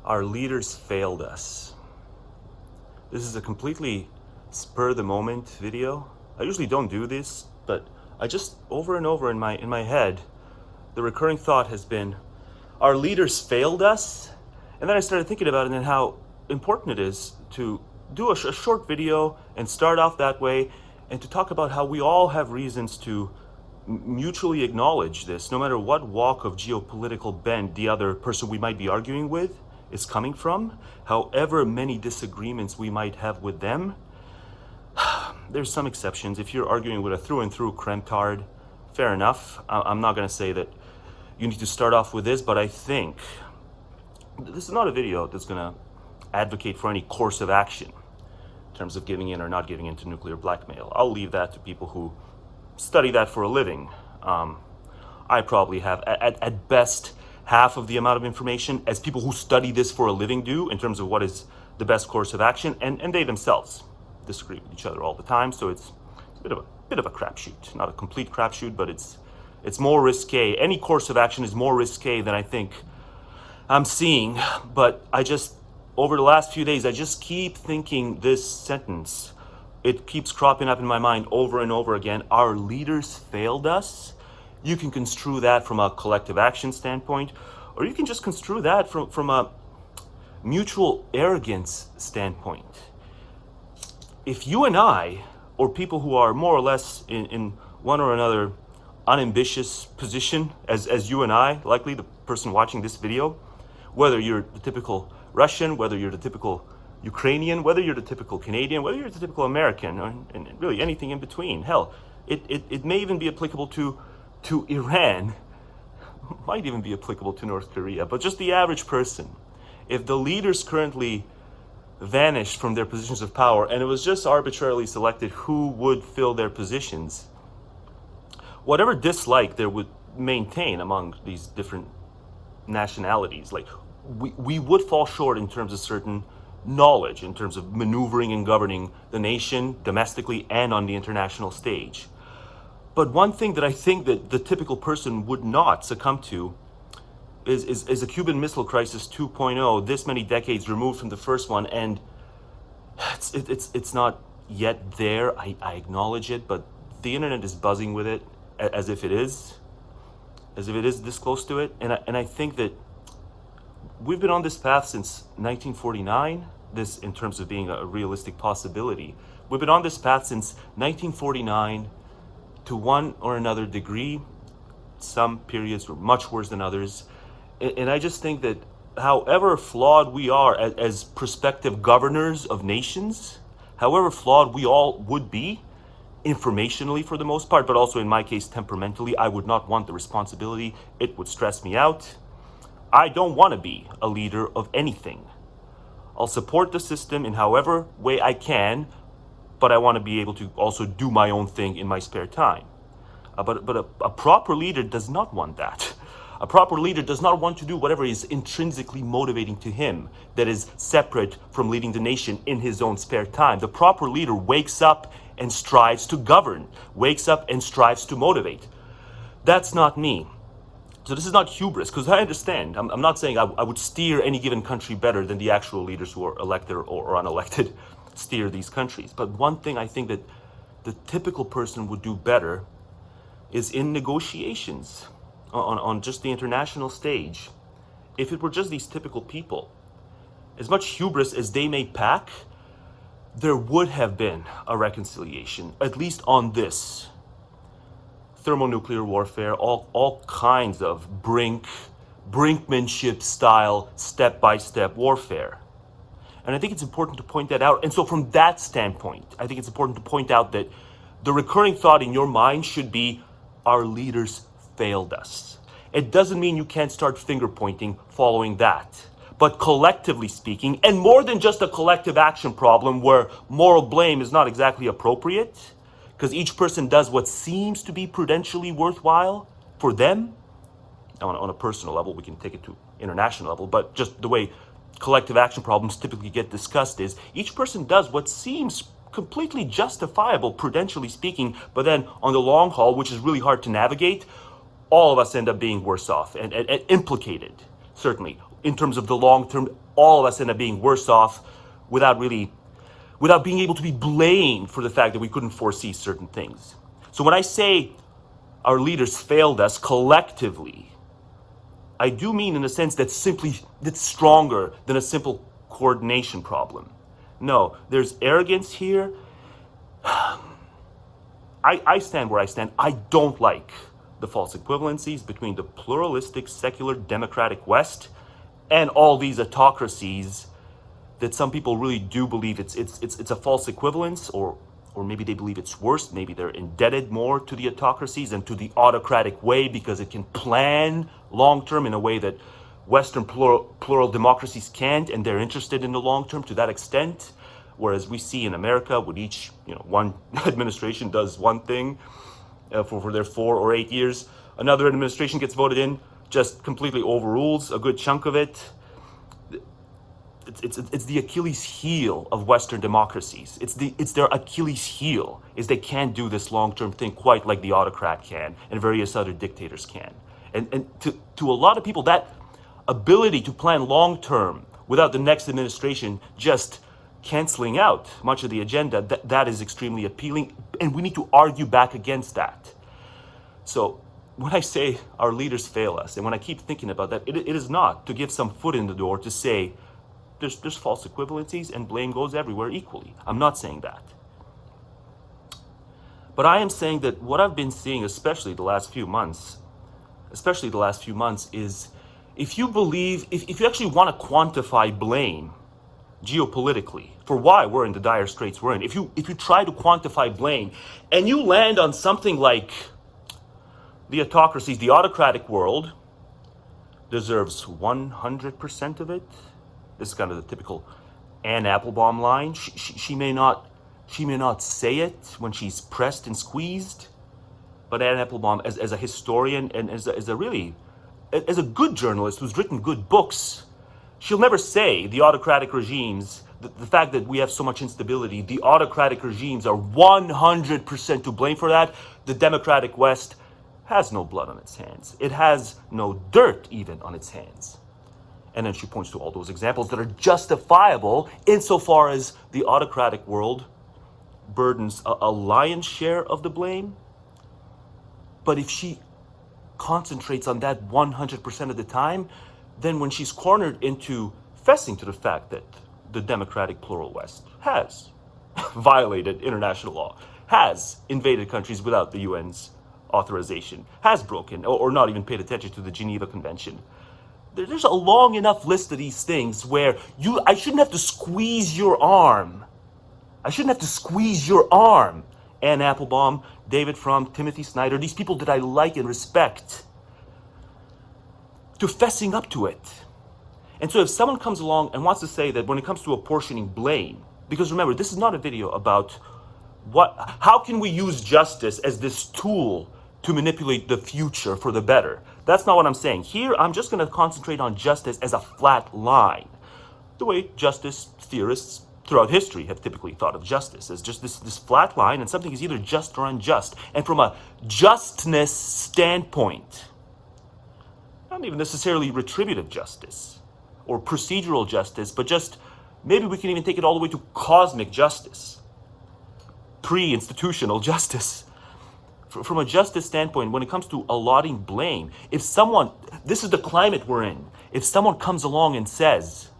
Our leaders failed us. This is a completely spur-of-the-moment video. I usually don't do this, but I just over and over in my head, the recurring thought has been, our leaders failed us. And then I started thinking about it and how important it is to do a short video and start off that way and to talk about how we all have reasons to mutually acknowledge this, no matter what walk of geopolitical bent the other person we might be arguing with is coming from, however many disagreements we might have with them. There's some exceptions. If you're arguing with a through and through cremtard, fair enough. I'm not going to say that you need to start off with this, but I think this is not a video that's going to advocate for any course of action in terms of giving in or not giving in to nuclear blackmail. I'll leave that to people who study that for a living. I probably have, at best, half of the amount of information as people who study this for a living do in terms of what is the best course of action, and they themselves disagree with each other all the time, so it's a bit of a crapshoot. Not a complete crapshoot, but it's more risque. Any course of action is more risque than I think I'm seeing, but over the last few days, I just keep thinking this sentence. It keeps cropping up in my mind over and over again. Our leaders failed us. You can construe that from a collective action standpoint, or you can just construe that from a mutual arrogance standpoint. If you and I, or people who are more or less in one or another unambitious position, as you and I, likely the person watching this video, whether you're the typical Russian, whether you're the typical Ukrainian, whether you're the typical Canadian, whether you're the typical American, and really anything in between. Hell, it may even be applicable to Iran, might even be applicable to North Korea, but just the average person. If the leaders currently vanished from their positions of power and it was just arbitrarily selected who would fill their positions, whatever dislike there would maintain among these different nationalities, like we would fall short in terms of certain knowledge, in terms of maneuvering and governing the nation domestically and on the international stage. But one thing that I think that the typical person would not succumb to is a Cuban Missile Crisis 2.0, this many decades removed from the first one, and it's not yet there. I acknowledge it, but the internet is buzzing with it as if it is this close to it, and I think that we've been on this path since 1949. This, in terms of being a realistic possibility, we've been on this path since 1949. To one or another degree, some periods were much worse than others. And I just think that however flawed we are as prospective governors of nations, however flawed we all would be, informationally for the most part, but also in my case temperamentally, I would not want the responsibility. It would stress me out. I don't want to be a leader of anything. I'll support the system in however way I can, but I want to be able to also do my own thing in my spare time. But a proper leader does not want that. A proper leader does not want to do whatever is intrinsically motivating to him, that is separate from leading the nation in his own spare time. The proper leader wakes up and strives to govern, wakes up and strives to motivate. That's not me. So this is not hubris, because I understand. I'm not saying I would steer any given country better than the actual leaders who are elected or unelected steer these countries. But one thing I think that the typical person would do better is in negotiations on just the international stage. If it were just these typical people, as much hubris as they may pack, there would have been a reconciliation, at least on this. Thermonuclear warfare, all kinds of brinkmanship style, step-by-step warfare. And I think it's important to point that out. And so from that standpoint, I think it's important to point out that the recurring thought in your mind should be, our leaders failed us. It doesn't mean you can't start finger pointing following that. But collectively speaking, and more than just a collective action problem where moral blame is not exactly appropriate, because each person does what seems to be prudentially worthwhile for them. On a personal level, we can take it to international level, but just the way collective action problems typically get discussed is each person does what seems completely justifiable, prudentially speaking, but then on the long haul, which is really hard to navigate, all of us end up being worse off and implicated, certainly, in terms of the long-term all of us end up being worse off without being able to be blamed for the fact that we couldn't foresee certain things. So when I say our leaders failed us collectively, I do mean in a sense that's stronger than a simple coordination problem. No, there's arrogance here. I stand where I stand. I don't like the false equivalencies between the pluralistic, secular, democratic West and all these autocracies that some people really do believe it's a false equivalence, or maybe they believe it's worse. Maybe they're indebted more to the autocracies and to the autocratic way because it can plan long-term in a way that Western plural democracies can't, and they're interested in the long-term to that extent. Whereas we see in America, with each, one administration does one thing for their 4 or 8 years, another administration gets voted in, just completely overrules a good chunk of it. It's the Achilles heel of Western democracies. It's their Achilles heel, is they can't do this long-term thing quite like the autocrat can and various other dictators can. And to a lot of people, that ability to plan long-term without the next administration just canceling out much of the agenda, that is extremely appealing, and we need to argue back against that. So when I say our leaders fail us, and when I keep thinking about that, it is not to give some foot in the door to say there's false equivalencies and blame goes everywhere equally. I'm not saying that. But I am saying that what I've been seeing, especially the last few months, is if you actually want to quantify blame geopolitically for why we're in the dire straits we're in, if you try to quantify blame and you land on something like the autocracies, the autocratic world deserves 100% of it. This is kind of the typical Anne Applebaum line. She may not say it when she's pressed and squeezed, but Anne Applebaum, as a historian and as a good journalist who's written good books, she'll never say the autocratic regimes, the fact that we have so much instability, the autocratic regimes are 100% to blame for that. The democratic West has no blood on its hands. It has no dirt even on its hands. And then she points to all those examples that are justifiable insofar as the autocratic world burdens a lion's share of the blame. But if she concentrates on that 100% of the time, then when she's cornered into fessing to the fact that the democratic plural West has violated international law, has invaded countries without the UN's authorization, has broken or not even paid attention to the Geneva Convention, there's a long enough list of these things where I shouldn't have to squeeze your arm. Anne Applebaum, David Frum, Timothy Snyder, these people that I like and respect, to fessing up to it. And so if someone comes along and wants to say that when it comes to apportioning blame, because remember, this is not a video about how can we use justice as this tool to manipulate the future for the better. That's not what I'm saying. Here, I'm just going to concentrate on justice as a flat line. The way justice theorists throughout history have typically thought of justice as just this flat line, and something is either just or unjust. And from a justness standpoint, not even necessarily retributive justice or procedural justice, but just maybe we can even take it all the way to cosmic justice, pre-institutional justice. From a justice standpoint, when it comes to allotting blame, this is the climate we're in. If someone comes along and says,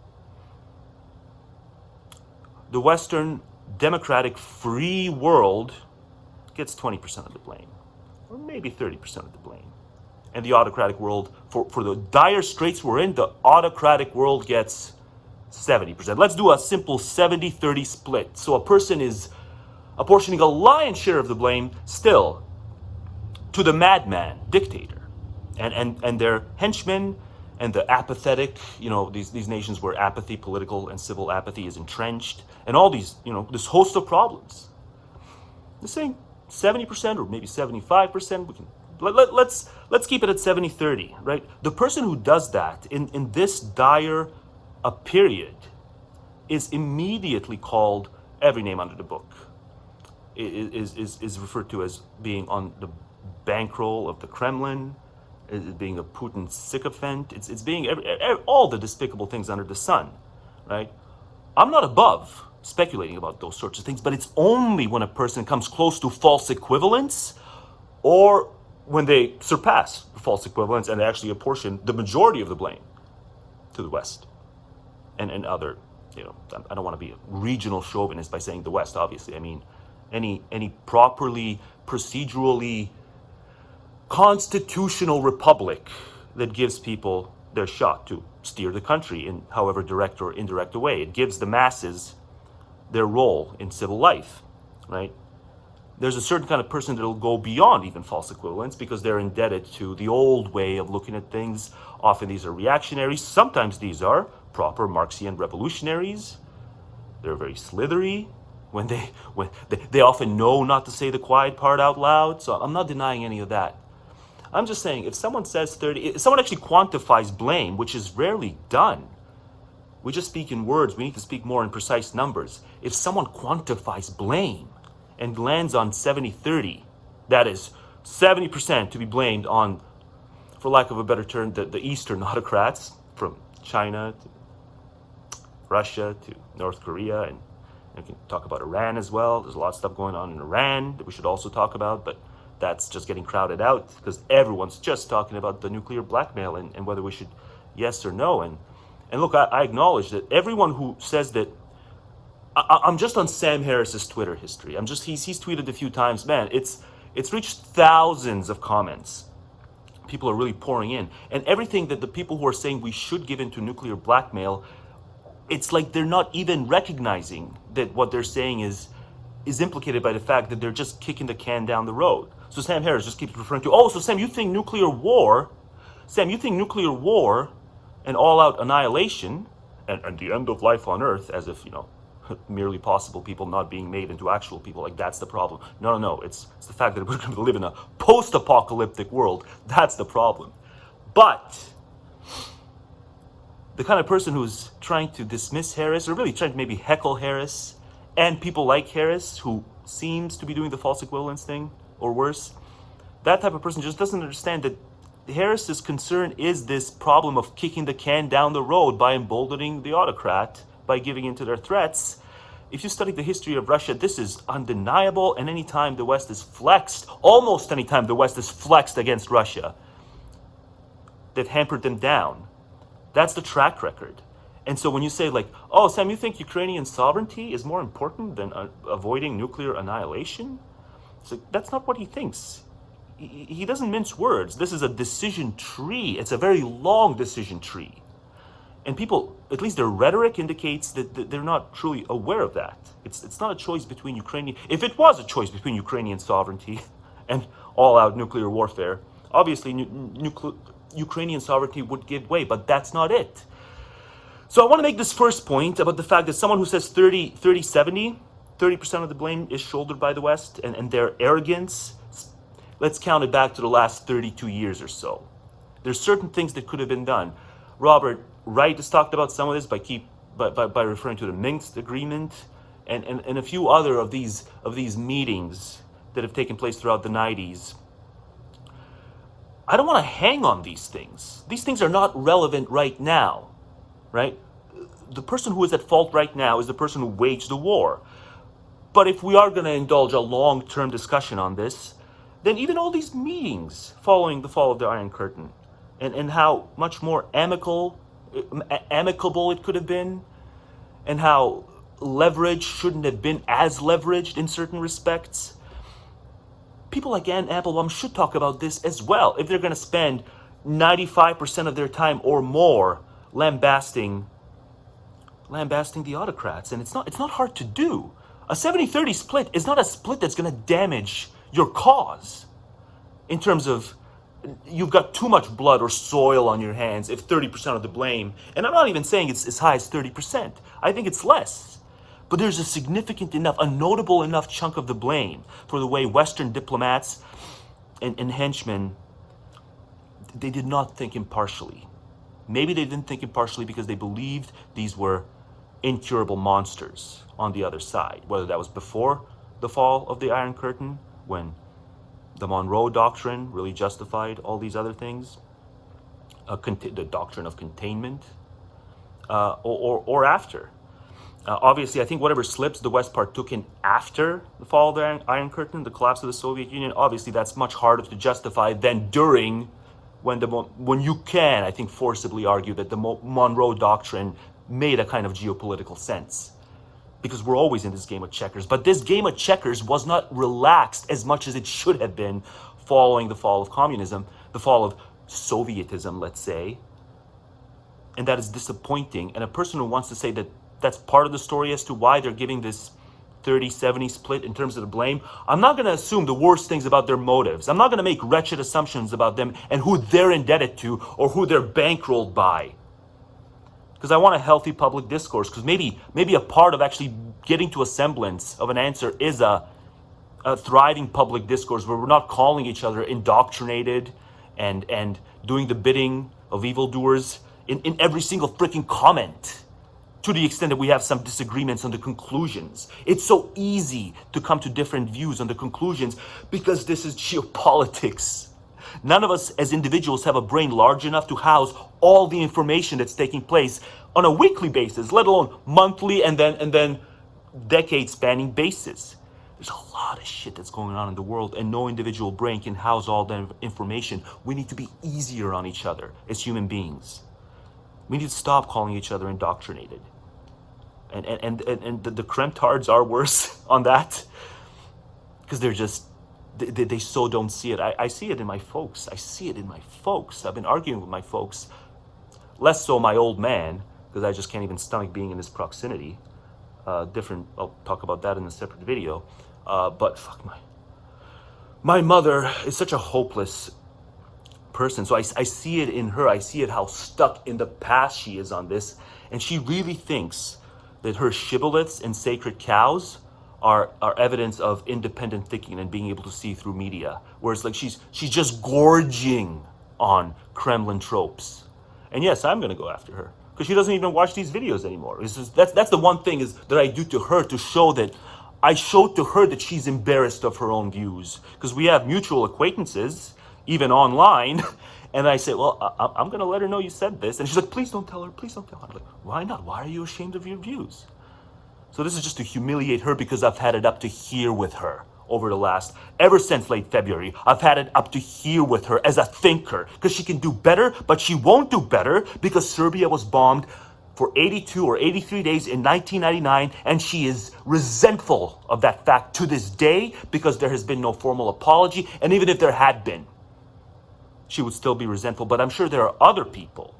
the Western democratic free world gets 20% of the blame, or maybe 30% of the blame, and the autocratic world, for the dire straits we're in, the autocratic world gets 70%. Let's do a simple 70-30 split. So a person is apportioning a lion's share of the blame still to the madman dictator and their henchmen and the apathetic, these nations where apathy, political and civil apathy is entrenched, and all these, this host of problems. They're saying 70% or maybe 75%. Let's keep it at 70-30, right? The person who does that in this dire a period is immediately called every name under the book. Is referred to as being on the bankroll of the Kremlin, as being a Putin sycophant. It's being all the despicable things under the sun. right? I'm not above speculating about those sorts of things, but it's only when a person comes close to false equivalence or when they surpass false equivalence and actually apportion the majority of the blame to the West and other, I don't want to be a regional chauvinist by saying the West, obviously. I mean, any properly, procedurally, constitutional republic that gives people their shot to steer the country in however direct or indirect a way. It gives the masses their role in civil life, right? There's a certain kind of person that'll go beyond even false equivalence because they're indebted to the old way of looking at things. Often these are reactionaries. Sometimes these are proper Marxian revolutionaries. They're very slithery when they often know not to say the quiet part out loud. So I'm not denying any of that. I'm just saying, if someone says 30, if someone actually quantifies blame, which is rarely done, we just speak in words, we need to speak more in precise numbers. If someone quantifies blame and lands on 70-30, that is 70% to be blamed on, for lack of a better term, the Eastern autocrats, from China to Russia to North Korea, and we can talk about Iran as well. There's a lot of stuff going on in Iran that we should also talk about, but that's just getting crowded out because everyone's just talking about the nuclear blackmail and whether we should yes or no. And look, I acknowledge that everyone who says that, I'm just on Sam Harris's Twitter history. He's tweeted a few times, man, it's reached thousands of comments. People are really pouring in. And everything that the people who are saying we should give into nuclear blackmail, it's like they're not even recognizing that what they're saying is implicated by the fact that they're just kicking the can down the road. So Sam Harris just keeps referring to, so Sam, you think nuclear war and all-out annihilation and the end of life on Earth, as if, merely possible people not being made into actual people, like that's the problem. No, it's the fact that we're going to live in a post-apocalyptic world. That's the problem. But the kind of person who's trying to dismiss Harris, or really trying to maybe heckle Harris, and people like Harris, who seems to be doing the false equivalence thing, or worse, that type of person just doesn't understand that Harris's concern is this problem of kicking the can down the road by emboldening the autocrat, by giving into their threats. If you study the history of Russia, this is undeniable, and anytime the West is flexed, almost anytime the West is flexed against Russia, they've hampered them down. That's the track record. And so when you say like, Sam, you think Ukrainian sovereignty is more important than avoiding nuclear annihilation? So that's not what he thinks. He doesn't mince words. This is a decision tree. It's a very long decision tree. And people, at least their rhetoric indicates that they're not truly aware of that. It's not a choice between Ukrainian... If it was a choice between Ukrainian sovereignty and all-out nuclear warfare, obviously Ukrainian sovereignty would give way, but that's not it. So I want to make this first point about the fact that someone who says 30% of the blame is shouldered by the West and their arrogance, let's count it back to the last 32 years or so. There's certain things that could have been done. Robert Wright has talked about some of this by referring to the Minsk agreement and a few other of these meetings that have taken place throughout the 90s. I don't want to hang on these things. These things are not relevant right now, right? The person who is at fault right now is the person who waged the war. But if we are going to indulge a long-term discussion on this, then even all these meetings following the fall of the Iron Curtain and how much more amicable it could have been, and how leverage shouldn't have been as leveraged in certain respects. People like Ann Applebaum should talk about this as well if they're going to spend 95% of their time or more lambasting the autocrats. And it's not hard to do. A 70-30 split is not a split that's going to damage your cause in terms of you've got too much blood or soil on your hands if 30% of the blame, and I'm not even saying it's as high as 30%. I think it's less. But there's a significant enough, a notable enough chunk of the blame for the way Western diplomats and henchmen, they did not think impartially. Maybe they didn't think impartially because they believed these were incurable monsters on the other side, whether that was before the fall of the Iron Curtain, when the Monroe Doctrine really justified all these other things, the doctrine of containment, or after. Obviously, I think whatever slips the West partook in after the fall of the Iron Curtain, the collapse of the Soviet Union, obviously that's much harder to justify than during, when you can, I think, forcibly argue that the Monroe Doctrine made a kind of geopolitical sense. Because we're always in this game of checkers. But this game of checkers was not relaxed as much as it should have been following the fall of communism, the fall of Sovietism, let's say. And that is disappointing. And a person who wants to say that that's part of the story as to why they're giving this 30-70 split in terms of the blame, I'm not going to assume the worst things about their motives. I'm not going to make wretched assumptions about them and who they're indebted to or who they're bankrolled by. Because I want a healthy public discourse, because maybe a part of actually getting to a semblance of an answer is a thriving public discourse where we're not calling each other indoctrinated and doing the bidding of evildoers in every single freaking comment, to the extent that we have some disagreements on the conclusions. It's so easy to come to different views on the conclusions because this is geopolitics. None of us as individuals have a brain large enough to house all the information that's taking place on a weekly basis, let alone monthly and then decade-spanning basis. There's a lot of shit that's going on in the world, and no individual brain can house all that information. We need to be easier on each other as human beings. We need to stop calling each other indoctrinated. And the Kremtards are worse on that, because they're just, they so don't see it. I see it in my folks. I've been arguing with my folks, less so my old man, because I just can't even stomach being in his proximity. I'll talk about that in a separate video. But fuck, my mother is such a hopeless person. So I see it in her. I see it how stuck in the past she is on this. And she really thinks that her shibboleths and sacred cows are evidence of independent thinking and being able to see through media. Whereas like she's just gorging on Kremlin tropes. And yes, I'm going to go after her, because she doesn't even watch these videos anymore. That's the one thing that I do to her, to show that I show to her that she's embarrassed of her own views. Because we have mutual acquaintances, even online. And I say, well, I'm going to let her know you said this. And she's like, please don't tell her. Please don't tell her. I'm like, why not? Why are you ashamed of your views? So this is just to humiliate her, because I've had it up to here with her ever since late February. I've had it up to here with her as a thinker, because she can do better, but she won't do better because Serbia was bombed for 82 or 83 days in 1999, and she is resentful of that fact to this day, because there has been no formal apology. And even if there had been, she would still be resentful. But I'm sure there are other people.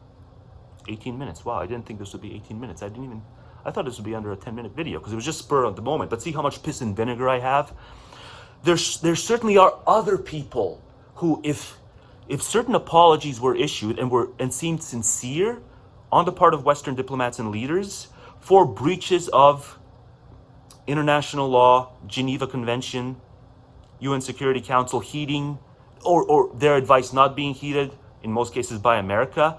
18 minutes. Wow, I didn't think this would be 18 minutes. I thought this would be under a 10-minute video, because it was just spur of the moment. But see how much piss and vinegar I have? There certainly are other people who, if certain apologies were issued and seemed sincere on the part of Western diplomats and leaders for breaches of international law, Geneva Convention, UN Security Council heeding, or their advice not being heeded, in most cases by America,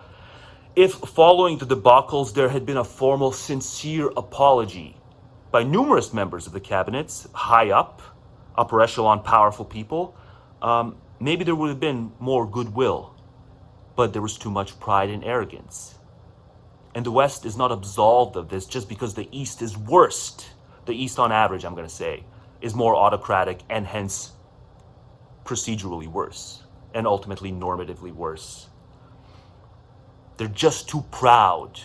if following the debacles there had been a formal, sincere apology by numerous members of the cabinets, high up, upper echelon, powerful people, maybe there would have been more goodwill. But there was too much pride and arrogance. And the West is not absolved of this just because the East is worst. The East, on average, I'm going to say, is more autocratic and hence procedurally worse, and ultimately normatively worse. They're just too proud.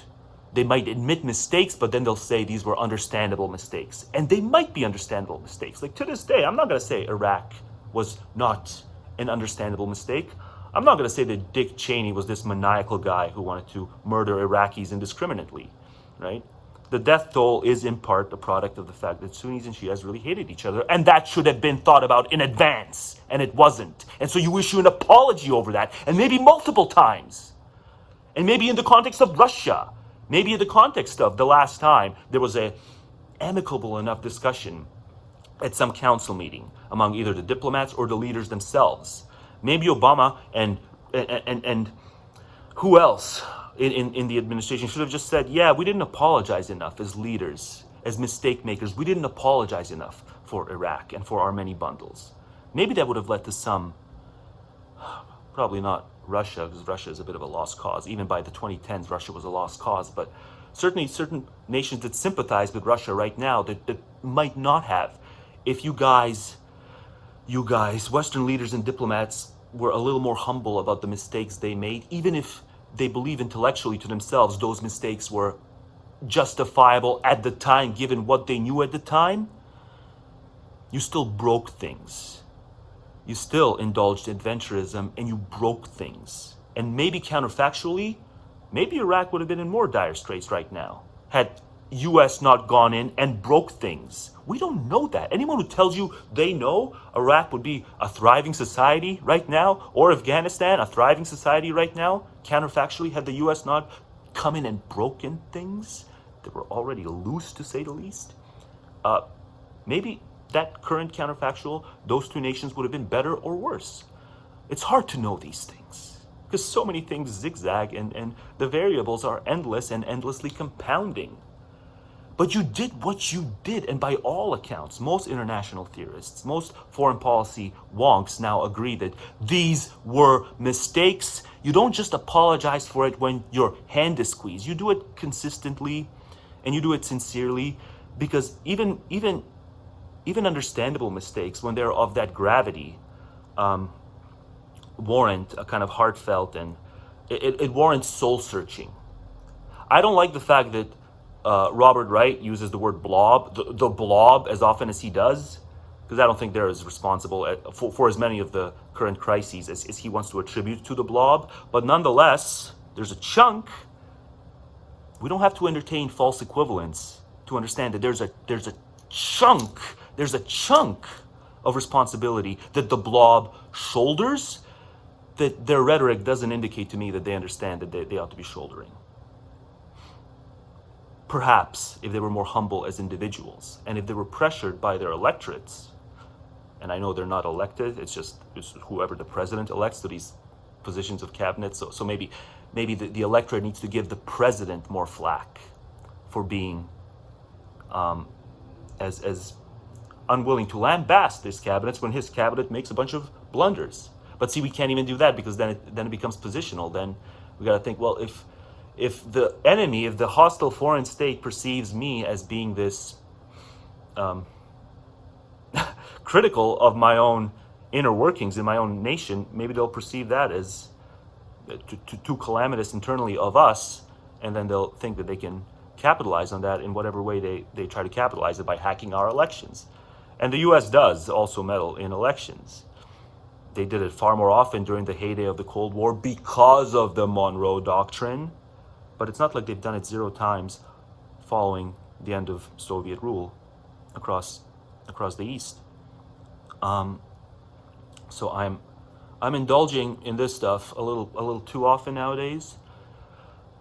They might admit mistakes, but then they'll say these were understandable mistakes. And they might be understandable mistakes. Like to this day, I'm not going to say Iraq was not an understandable mistake. I'm not going to say that Dick Cheney was this maniacal guy who wanted to murder Iraqis indiscriminately, right? The death toll is in part a product of the fact that Sunnis and Shias really hated each other, and that should have been thought about in advance, and it wasn't. And so you issue an apology over that, and maybe multiple times. And maybe in the context of Russia, maybe in the context of the last time there was a amicable enough discussion at some council meeting among either the diplomats or the leaders themselves. Maybe Obama and who else in the administration should have just said, yeah, we didn't apologize enough as leaders, as mistake makers. We didn't apologize enough for Iraq and for our many bundles. Maybe that would have led to some, probably not Russia, because Russia is a bit of a lost cause. Even by the 2010s, Russia was a lost cause. But certainly certain nations that sympathize with Russia right now that might not have. If you guys, Western leaders and diplomats were a little more humble about the mistakes they made, even if they believe intellectually to themselves those mistakes were justifiable at the time, given what they knew at the time, you still broke things. You still indulged in adventurism and you broke things. And maybe counterfactually, maybe Iraq would have been in more dire straits right now had US not gone in and broke things. We don't know that. Anyone who tells you they know Iraq would be a thriving society right now, or Afghanistan, a thriving society right now, counterfactually, had the US not come in and broken things that were already loose, to say the least, maybe that current counterfactual, those two nations would have been better or worse. It's hard to know these things because so many things zigzag and the variables are endless and endlessly compounding. But you did what you did, and by all accounts, most international theorists, most foreign policy wonks now agree that these were mistakes. You don't just apologize for it when your hand is squeezed. You do it consistently, and you do it sincerely, because even understandable mistakes, when they're of that gravity, warrant a kind of heartfelt, and it warrants soul searching. I don't like the fact that Robert Wright uses the word blob, the blob, as often as he does, because I don't think they're as responsible for as many of the current crises as he wants to attribute to the blob. But nonetheless, there's a chunk. We don't have to entertain false equivalence to understand that there's a chunk of responsibility that the blob shoulders, that their rhetoric doesn't indicate to me that they understand that they ought to be shouldering. Perhaps if they were more humble as individuals, and if they were pressured by their electorates, and I know they're not elected, it's whoever the president elects to these positions of cabinet. So maybe the electorate needs to give the president more flack for being as unwilling to lambast his cabinets when his cabinet makes a bunch of blunders. But see, we can't even do that, because then it becomes positional. Then we got to think, well, if the enemy, if the hostile foreign state perceives me as being this critical of my own inner workings in my own nation, maybe they'll perceive that as too calamitous internally of us, and then they'll think that they can capitalize on that in whatever way they try to capitalize it, by hacking our elections. And the US does also meddle in elections. They did it far more often during the heyday of the Cold War because of the Monroe Doctrine, but it's not like they've done it 0 times following the end of Soviet rule across the East. So I'm indulging in this stuff a little too often nowadays.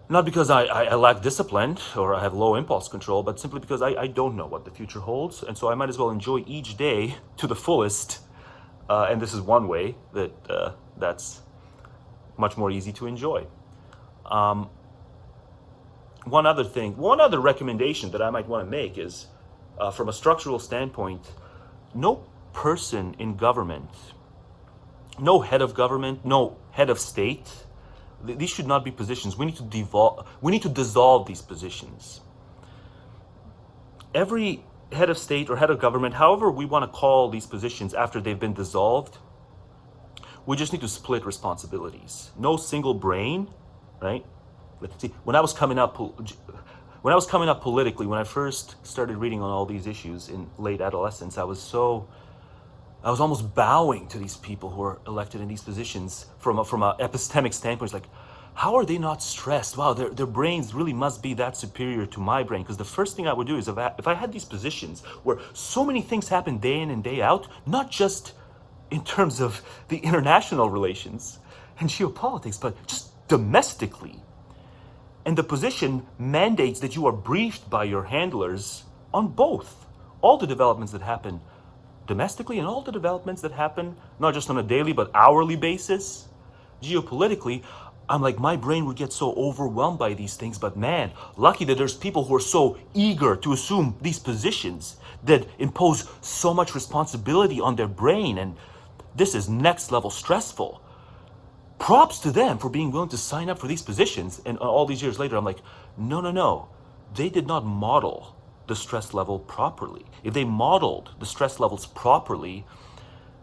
Not because I lack discipline or I have low impulse control, but simply because I don't know what the future holds, and so I might as well enjoy each day to the fullest. And this is one way that's much more easy to enjoy. One other recommendation that I might want to make is, from a structural standpoint, no person in government, no head of government, no head of state, these should not be positions. We need to dissolve these positions. Every head of state or head of government, however we want to call these positions after they've been dissolved, we just need to split responsibilities. No single brain, right? See, when I was coming up politically, when I first started reading on all these issues in late adolescence, I was almost bowing to these people who are elected in these positions from a epistemic standpoint. It's like, how are they not stressed? Wow, their brains really must be that superior to my brain. Because the first thing I would do is, if I had these positions where so many things happen day in and day out, not just in terms of the international relations and geopolitics, but just domestically, and the position mandates that you are briefed by your handlers on both, all the developments that happen domestically and all the developments that happen not just on a daily but hourly basis, geopolitically, I'm like, my brain would get so overwhelmed by these things. But man, lucky that there's people who are so eager to assume these positions that impose so much responsibility on their brain, and this is next level stressful. Props to them for being willing to sign up for these positions. And all these years later, I'm like, no. they did not model the stress level properly. If they modeled the stress levels properly,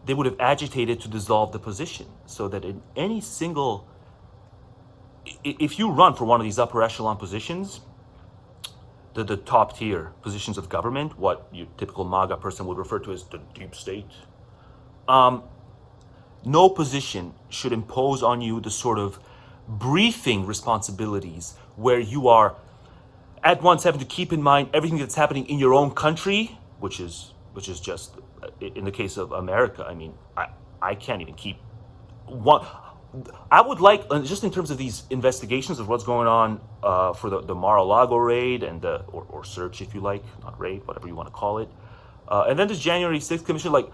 they would have agitated to dissolve the position so that in any single, if you run for one of these upper echelon positions, the top tier positions of government, what your typical MAGA person would refer to as the deep state, no position should impose on you the sort of briefing responsibilities where you are at once having to keep in mind everything that's happening in your own country, which is just, in the case of America, I mean, I can't even keep one. I would like, just in terms of these investigations of what's going on for the Mar-a-Lago raid and or search, if you like, not raid, whatever you want to call it, and then this January 6th commission, like,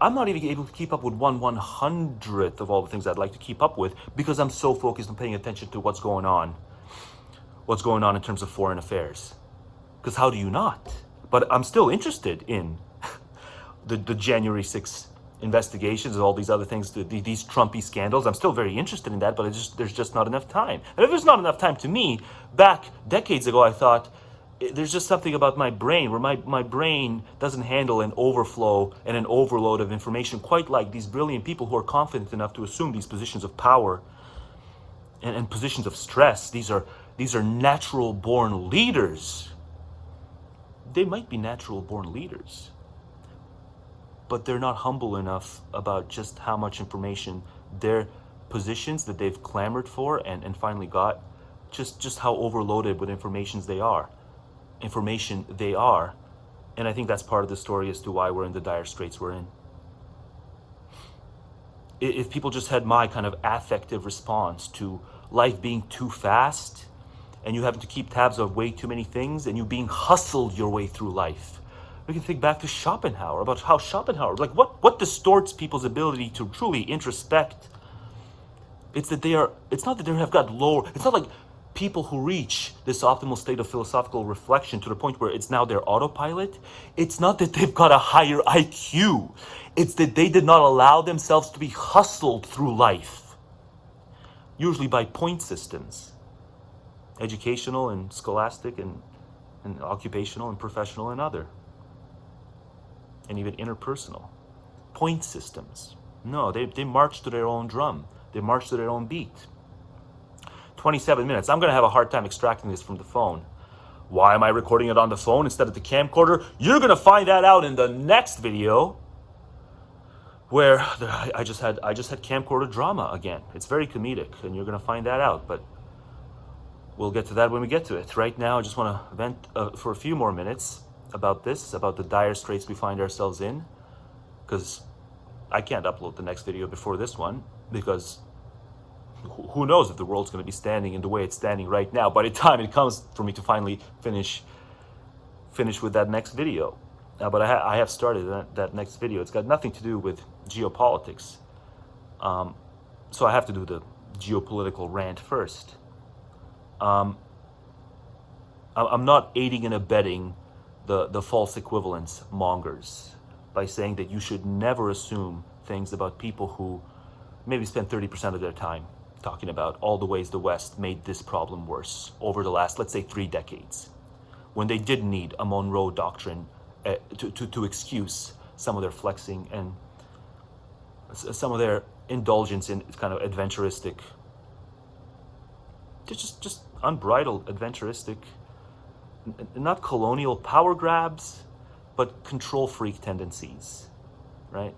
I'm not even able to keep up with 1/100th of all the things I'd like to keep up with because I'm so focused on paying attention to what's going on in terms of foreign affairs. Because how do you not? But I'm still interested in the January 6th investigations and all these other things, these Trumpy scandals. I'm still very interested in that, but there's just not enough time. And if there's not enough time to me, back decades ago, I thought, there's just something about my brain where my brain doesn't handle an overflow and an overload of information quite like these brilliant people who are confident enough to assume these positions of power and positions of stress. These are natural born leaders. They might be natural born leaders, but they're not humble enough about just how much information their positions that they've clamored for and finally got, just how overloaded with information they are. And I think that's part of the story as to why we're in the dire straits we're in. If people just had my kind of affective response to life being too fast and you having to keep tabs of way too many things and you being hustled your way through life, we can think back to Schopenhauer, about how Schopenhauer, like what distorts people's ability to truly introspect. It's not that they have got lower, it's not like people who reach this optimal state of philosophical reflection to the point where it's now their autopilot. It's not that they've got a higher IQ. It's that they did not allow themselves to be hustled through life, usually by point systems, educational and scholastic and occupational and professional and other, and even interpersonal. Point systems. No, they march to their own drum. They march to their own beat. 27 minutes. I'm going to have a hard time extracting this from the phone. Why am I recording it on the phone instead of the camcorder? You're going to find that out in the next video, where I just had camcorder drama again. It's very comedic, and you're going to find that out, but we'll get to that when we get to it. Right now, I just want to vent for a few more minutes about the dire straits we find ourselves in, because I can't upload the next video before this one, because who knows if the world's going to be standing in the way it's standing right now by the time it comes for me to finally finish with that next video. But I have started that next video. It's got nothing to do with geopolitics. So I have to do the geopolitical rant first. I'm not aiding and abetting the false equivalence mongers by saying that you should never assume things about people who maybe spend 30% of their time talking about all the ways the West made this problem worse over the last, let's say, 3 decades, when they did need a Monroe Doctrine to excuse some of their flexing and some of their indulgence in kind of adventuristic, just unbridled adventuristic, not colonial power grabs, but control freak tendencies, right?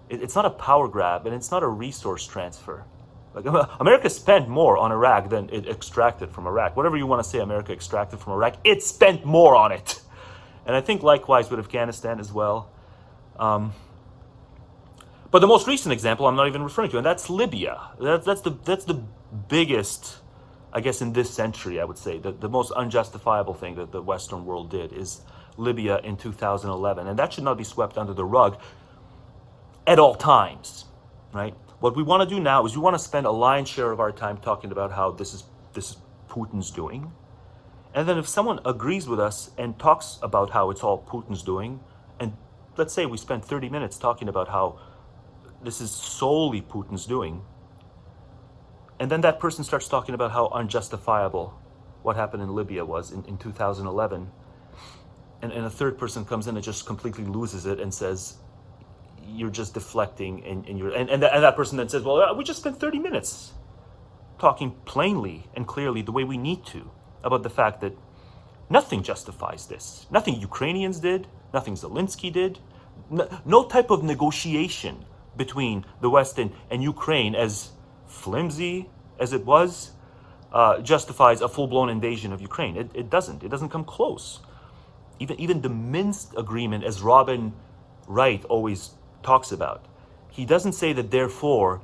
It's not a power grab and it's not a resource transfer. Like, America spent more on Iraq than it extracted from Iraq. Whatever you want to say America extracted from Iraq, it spent more on it. And I think likewise with Afghanistan as well. But the most recent example I'm not even referring to, and that's Libya. That's the biggest, I guess, in this century, I would say, the most unjustifiable thing that the Western world did is Libya in 2011. And that should not be swept under the rug at all times, right? What we want to do now is we want to spend a lion's share of our time talking about how this is Putin's doing. And then if someone agrees with us and talks about how it's all Putin's doing, and let's say we spend 30 minutes talking about how this is solely Putin's doing, and then that person starts talking about how unjustifiable what happened in Libya was in 2011, and a third person comes in and just completely loses it and says, you're just deflecting, and that person then says, well, we just spent 30 minutes talking plainly and clearly the way we need to about the fact that nothing justifies this. Nothing Ukrainians did, nothing Zelensky did, no type of negotiation between the West and Ukraine, as flimsy as it was, justifies a full-blown invasion of Ukraine. It doesn't come close. Even the Minsk agreement, as Robin Wright always talks about, he doesn't say that therefore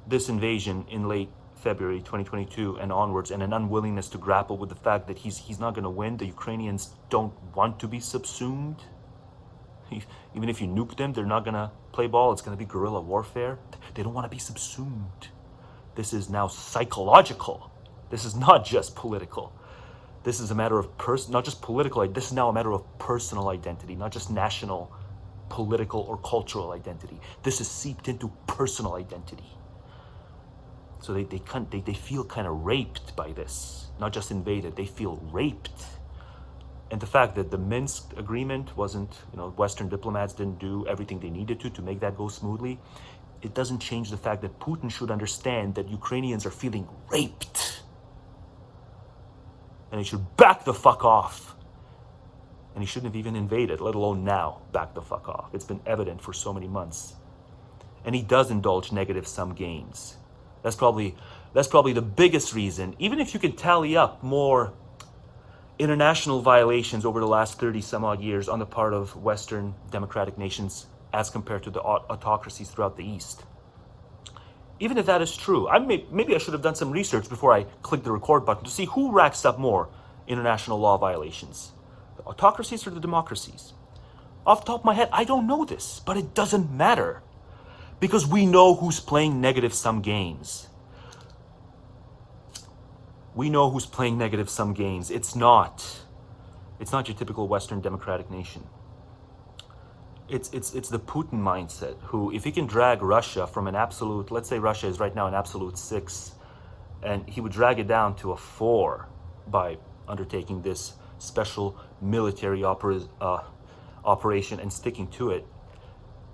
this invasion in late February 2022 and onwards, and an unwillingness to grapple with the fact that he's not going to win. The Ukrainians don't want to be subsumed. Even if you nuke them, they're not going to play ball. It's going to be guerrilla warfare. They don't want to be subsumed. This is now psychological. This is not just political. This is a matter of not just political. This is now a matter of personal identity, not just national, political, or cultural identity. This is seeped into personal identity. So they feel kind of raped by this, not just invaded. They feel raped. And the fact that the Minsk agreement wasn't, Western diplomats didn't do everything they needed to make that go smoothly, it doesn't change the fact that Putin should understand that Ukrainians are feeling raped. And he should back the fuck off. And he shouldn't have even invaded, let alone now back the fuck off. It's been evident for so many months. And he does indulge negative-sum games. That's probably the biggest reason. Even if you can tally up more international violations over the last 30 some odd years on the part of Western democratic nations as compared to the autocracies throughout the East. Even if that is true, maybe I should have done some research before I clicked the record button to see who racks up more international law violations, the autocracies or the democracies. Off the top of my head, I don't know this, but it doesn't matter, because we know who's playing negative-sum games. We know who's playing negative-sum games. It's not your typical Western democratic nation. It's the Putin mindset, who, if he can drag Russia from an absolute, let's say Russia is right now an absolute 6, and he would drag it down to a 4 by undertaking this special military operation and sticking to it.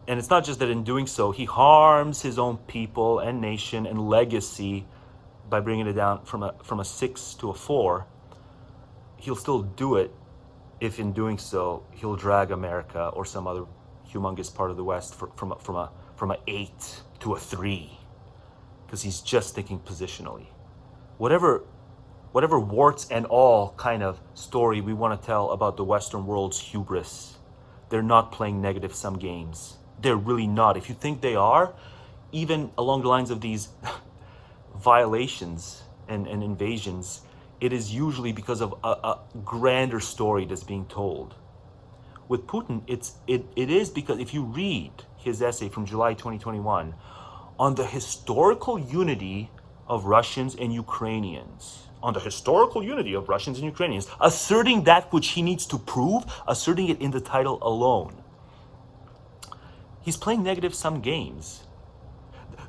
And it's not just that in doing so, he harms his own people and nation and legacy by bringing it down from a 6 to a 4. He'll still do it if in doing so, he'll drag America or some other humongous part of the West from a 8 to a 3, because he's just thinking positionally. Whatever warts and all kind of story we want to tell about the Western world's hubris, they're not playing negative-sum games. They're really not. If you think they are, even along the lines of these violations and invasions, it is usually because of a grander story that's being told. With Putin, it is because if you read his essay from July 2021 on the historical unity of Russians and Ukrainians, asserting that which he needs to prove, asserting it in the title alone, he's playing negative-sum games.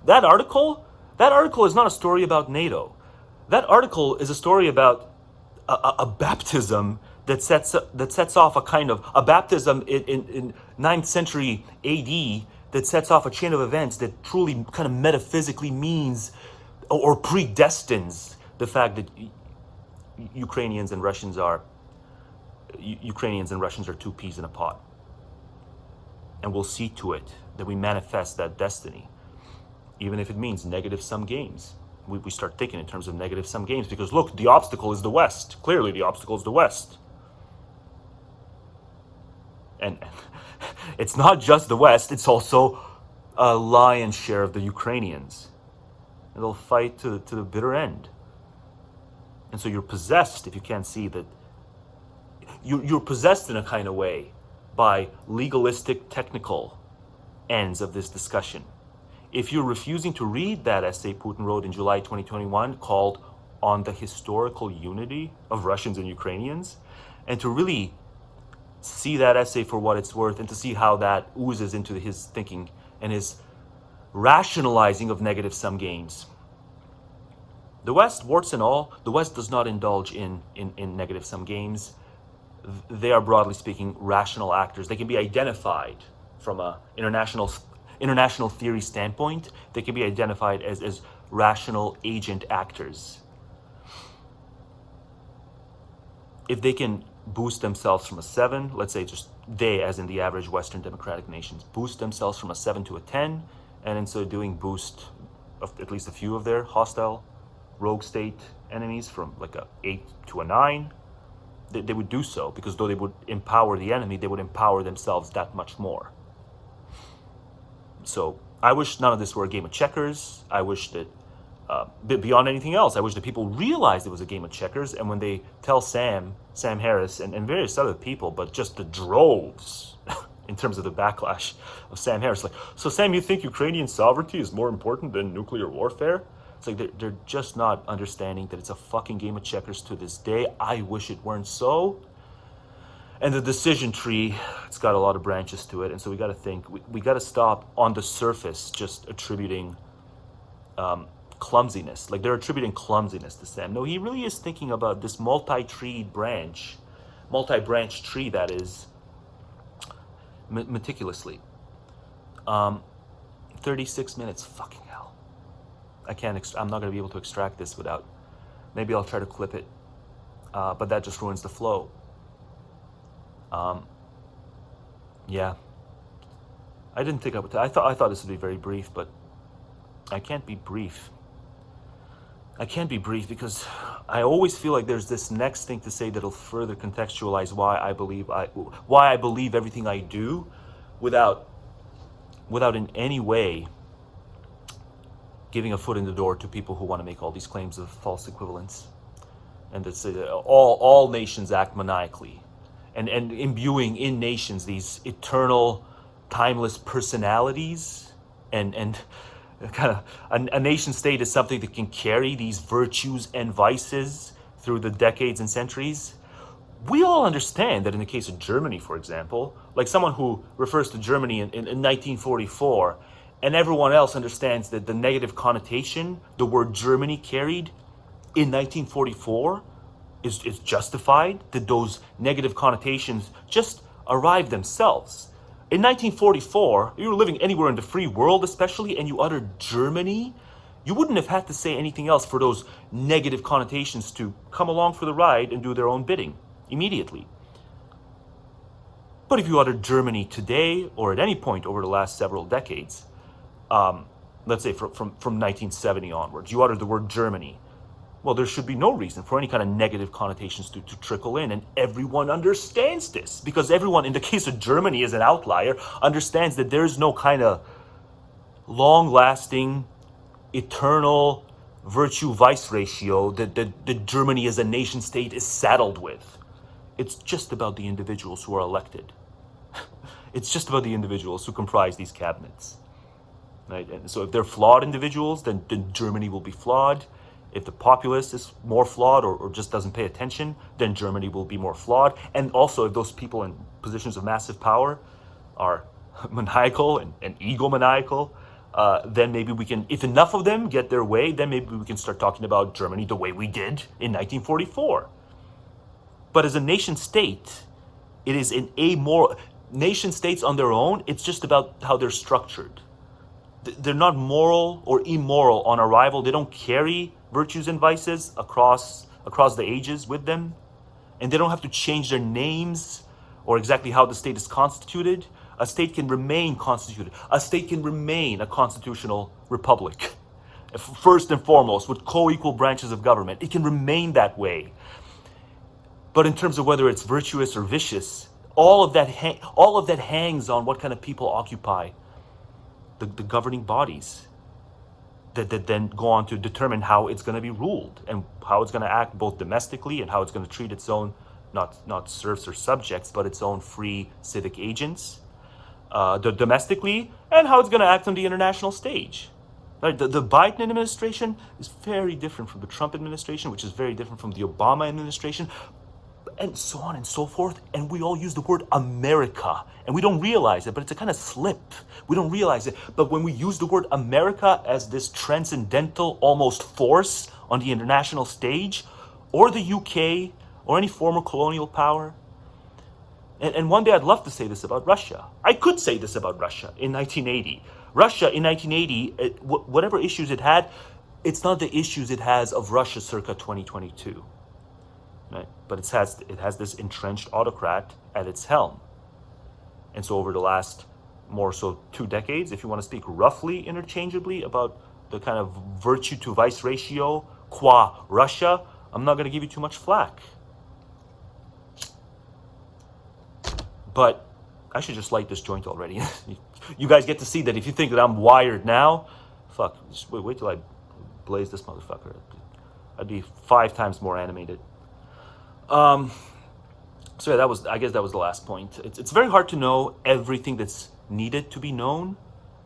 That article is not a story about NATO. That article is a story about a baptism that sets off a kind of a baptism in 9th century AD that sets off a chain of events that truly kind of metaphysically means or predestines the fact that Ukrainians and Russians are two peas in a pod. And we'll see to it that we manifest that destiny, even if it means negative-sum games. We start thinking in terms of negative-sum games, because look, the obstacle is the West. Clearly, the obstacle is the West. And it's not just the West, it's also a lion's share of the Ukrainians. And they'll fight to the bitter end. And so you're possessed if you can't see that. You're possessed in a kind of way by legalistic, technical ends of this discussion. If you're refusing to read that essay Putin wrote in July 2021 called On the Historical Unity of Russians and Ukrainians, and to really see that essay for what it's worth and to see how that oozes into his thinking and his rationalizing of negative-sum games, The West, warts and all, the West does not indulge in negative-sum games. They are, broadly speaking, rational actors. They can be identified from a international theory standpoint. They can be identified as rational agent actors. If they can boost themselves from a 7, let's say just they, as in the average Western democratic nations, boost themselves from a 7 to a 10, and in so doing boost at least a few of their hostile rogue state enemies from like a 8 to a 9, they would do so, because though they would empower the enemy, they would empower themselves that much more. So I wish none of this were a game of checkers. I wish that, beyond anything else, I wish that people realized it was a game of checkers, and when they tell Sam Harris, and various other people, but just the droves, in terms of the backlash of Sam Harris, like, so Sam, you think Ukrainian sovereignty is more important than nuclear warfare? It's like they're just not understanding that it's a fucking game of checkers to this day. I wish it weren't so. And the decision tree, it's got a lot of branches to it, and so we got to think, we got to stop on the surface just attributing clumsiness. Like, they're attributing clumsiness to Sam. No, he really is thinking about this multi-branch tree, that is, meticulously. 36 minutes, fucking hell. I'm not going to be able to extract this without, maybe I'll try to clip it, but that just ruins the flow. Yeah, I didn't think I would. I thought this would be very brief, but I can't be brief. Because I always feel like there's this next thing to say that'll further contextualize why I believe everything I do, without in any way giving a foot in the door to people who want to make all these claims of false equivalence, and that say that all nations act maniacally. And imbuing in nations these eternal, timeless personalities, and kind of a nation state is something that can carry these virtues and vices through the decades and centuries. We all understand that in the case of Germany, for example, like someone who refers to Germany in 1944, and everyone else understands that the negative connotation the word Germany carried in 1944 is justified, that those negative connotations just arrive themselves. In 1944, you were living anywhere in the free world especially, and you uttered Germany, you wouldn't have had to say anything else for those negative connotations to come along for the ride and do their own bidding immediately. But if you uttered Germany today, or at any point over the last several decades, let's say from 1970 onwards, you uttered the word Germany, well, there should be no reason for any kind of negative connotations to trickle in. And everyone understands this, because everyone, in the case of Germany as an outlier, understands that there's no kind of long-lasting, eternal virtue-vice ratio that Germany as a nation-state is saddled with. It's just about the individuals who are elected. It's just about the individuals who comprise these cabinets. Right? And so if they're flawed individuals, then Germany will be flawed. If the populace is more flawed or just doesn't pay attention, then Germany will be more flawed. And also, if those people in positions of massive power are maniacal and egomaniacal, then maybe we can, if enough of them get their way, then maybe we can start talking about Germany the way we did in 1944. But as a nation state, it is an amoral. Nation states on their own, it's just about how they're structured. They're not moral or immoral on arrival. They don't carry virtues and vices across the ages with them. And they don't have to change their names or exactly how the state is constituted. A state can remain constituted. A state can remain a constitutional republic. First and foremost, with co-equal branches of government. It can remain that way. But in terms of whether it's virtuous or vicious, all of that hangs on what kind of people occupy the governing bodies that then go on to determine how it's going to be ruled and how it's going to act both domestically and how it's going to treat its own, not serfs or subjects, but its own free civic agents domestically, and how it's going to act on the international stage. Right? The Biden administration is very different from the Trump administration, which is very different from the Obama administration, and so on and so forth. And we all use the word America, and we don't realize it, but it's a kind of slip. We don't realize it. But when we use the word America as this transcendental almost force on the international stage, or the UK, or any former colonial power. And one day I'd love to say this about Russia. I could say this about Russia in 1980. Russia in 1980, whatever issues it had, it's not the issues it has of Russia circa 2022. Right? But it has this entrenched autocrat at its helm. And so over the last more so 2 decades, if you want to speak roughly interchangeably about the kind of virtue to vice ratio qua Russia, I'm not going to give you too much flack. But I should just light this joint already. You guys get to see that if you think that I'm wired now, fuck, just wait till I blaze this motherfucker. I'd be 5 times more animated. So yeah, I guess that was the last point. It's very hard to know everything that's needed to be known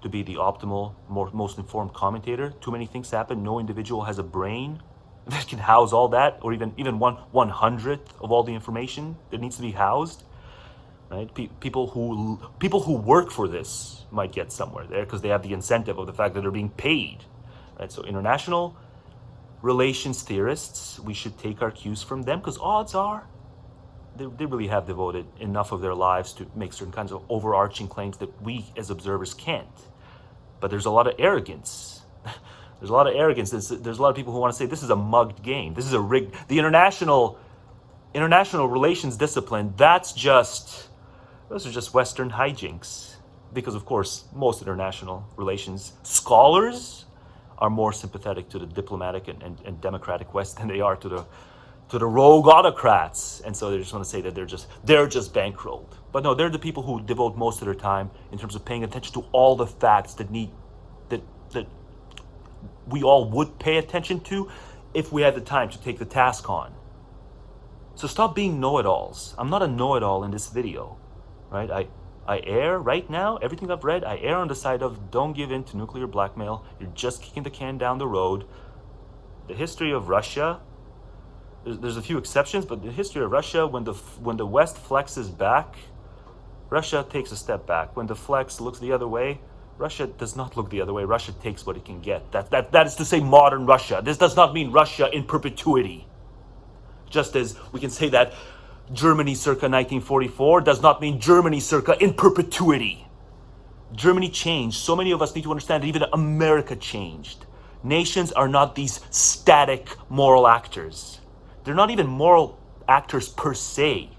to be the optimal, most informed commentator. Too many things happen. No individual has a brain that can house all that, or even 1/100th of all the information that needs to be housed. Right? People who work for this might get somewhere there because they have the incentive of the fact that they're being paid. Right? So international relations theorists, we should take our cues from them because odds are they really have devoted enough of their lives to make certain kinds of overarching claims that we as observers can't. But there's a lot of arrogance. There's a lot of arrogance. There's a lot of people who want to say this is a mugged game. This is a rigged. The international relations discipline, those are just Western hijinks. Because of course, most international relations scholars are more sympathetic to the diplomatic and democratic West than they are to the rogue autocrats. And so they just want to say that they're just bankrolled. But no, they're the people who devote most of their time in terms of paying attention to all the facts that we all would pay attention to if we had the time to take the task on. So stop being know-it-alls. I'm not a know-it-all in this video, right? I err right now, everything I've read, I err on the side of don't give in to nuclear blackmail. You're just kicking the can down the road. The history of Russia, there's a few exceptions, but the history of Russia, when the West flexes back, Russia takes a step back. When the flex looks the other way, Russia does not look the other way. Russia takes what it can get. That is to say modern Russia. This does not mean Russia in perpetuity. Just as we can say that Germany circa 1944 does not mean Germany circa in perpetuity. Germany changed. So many of us need to understand that even America changed. Nations are not these static moral actors. They're not even moral actors per se.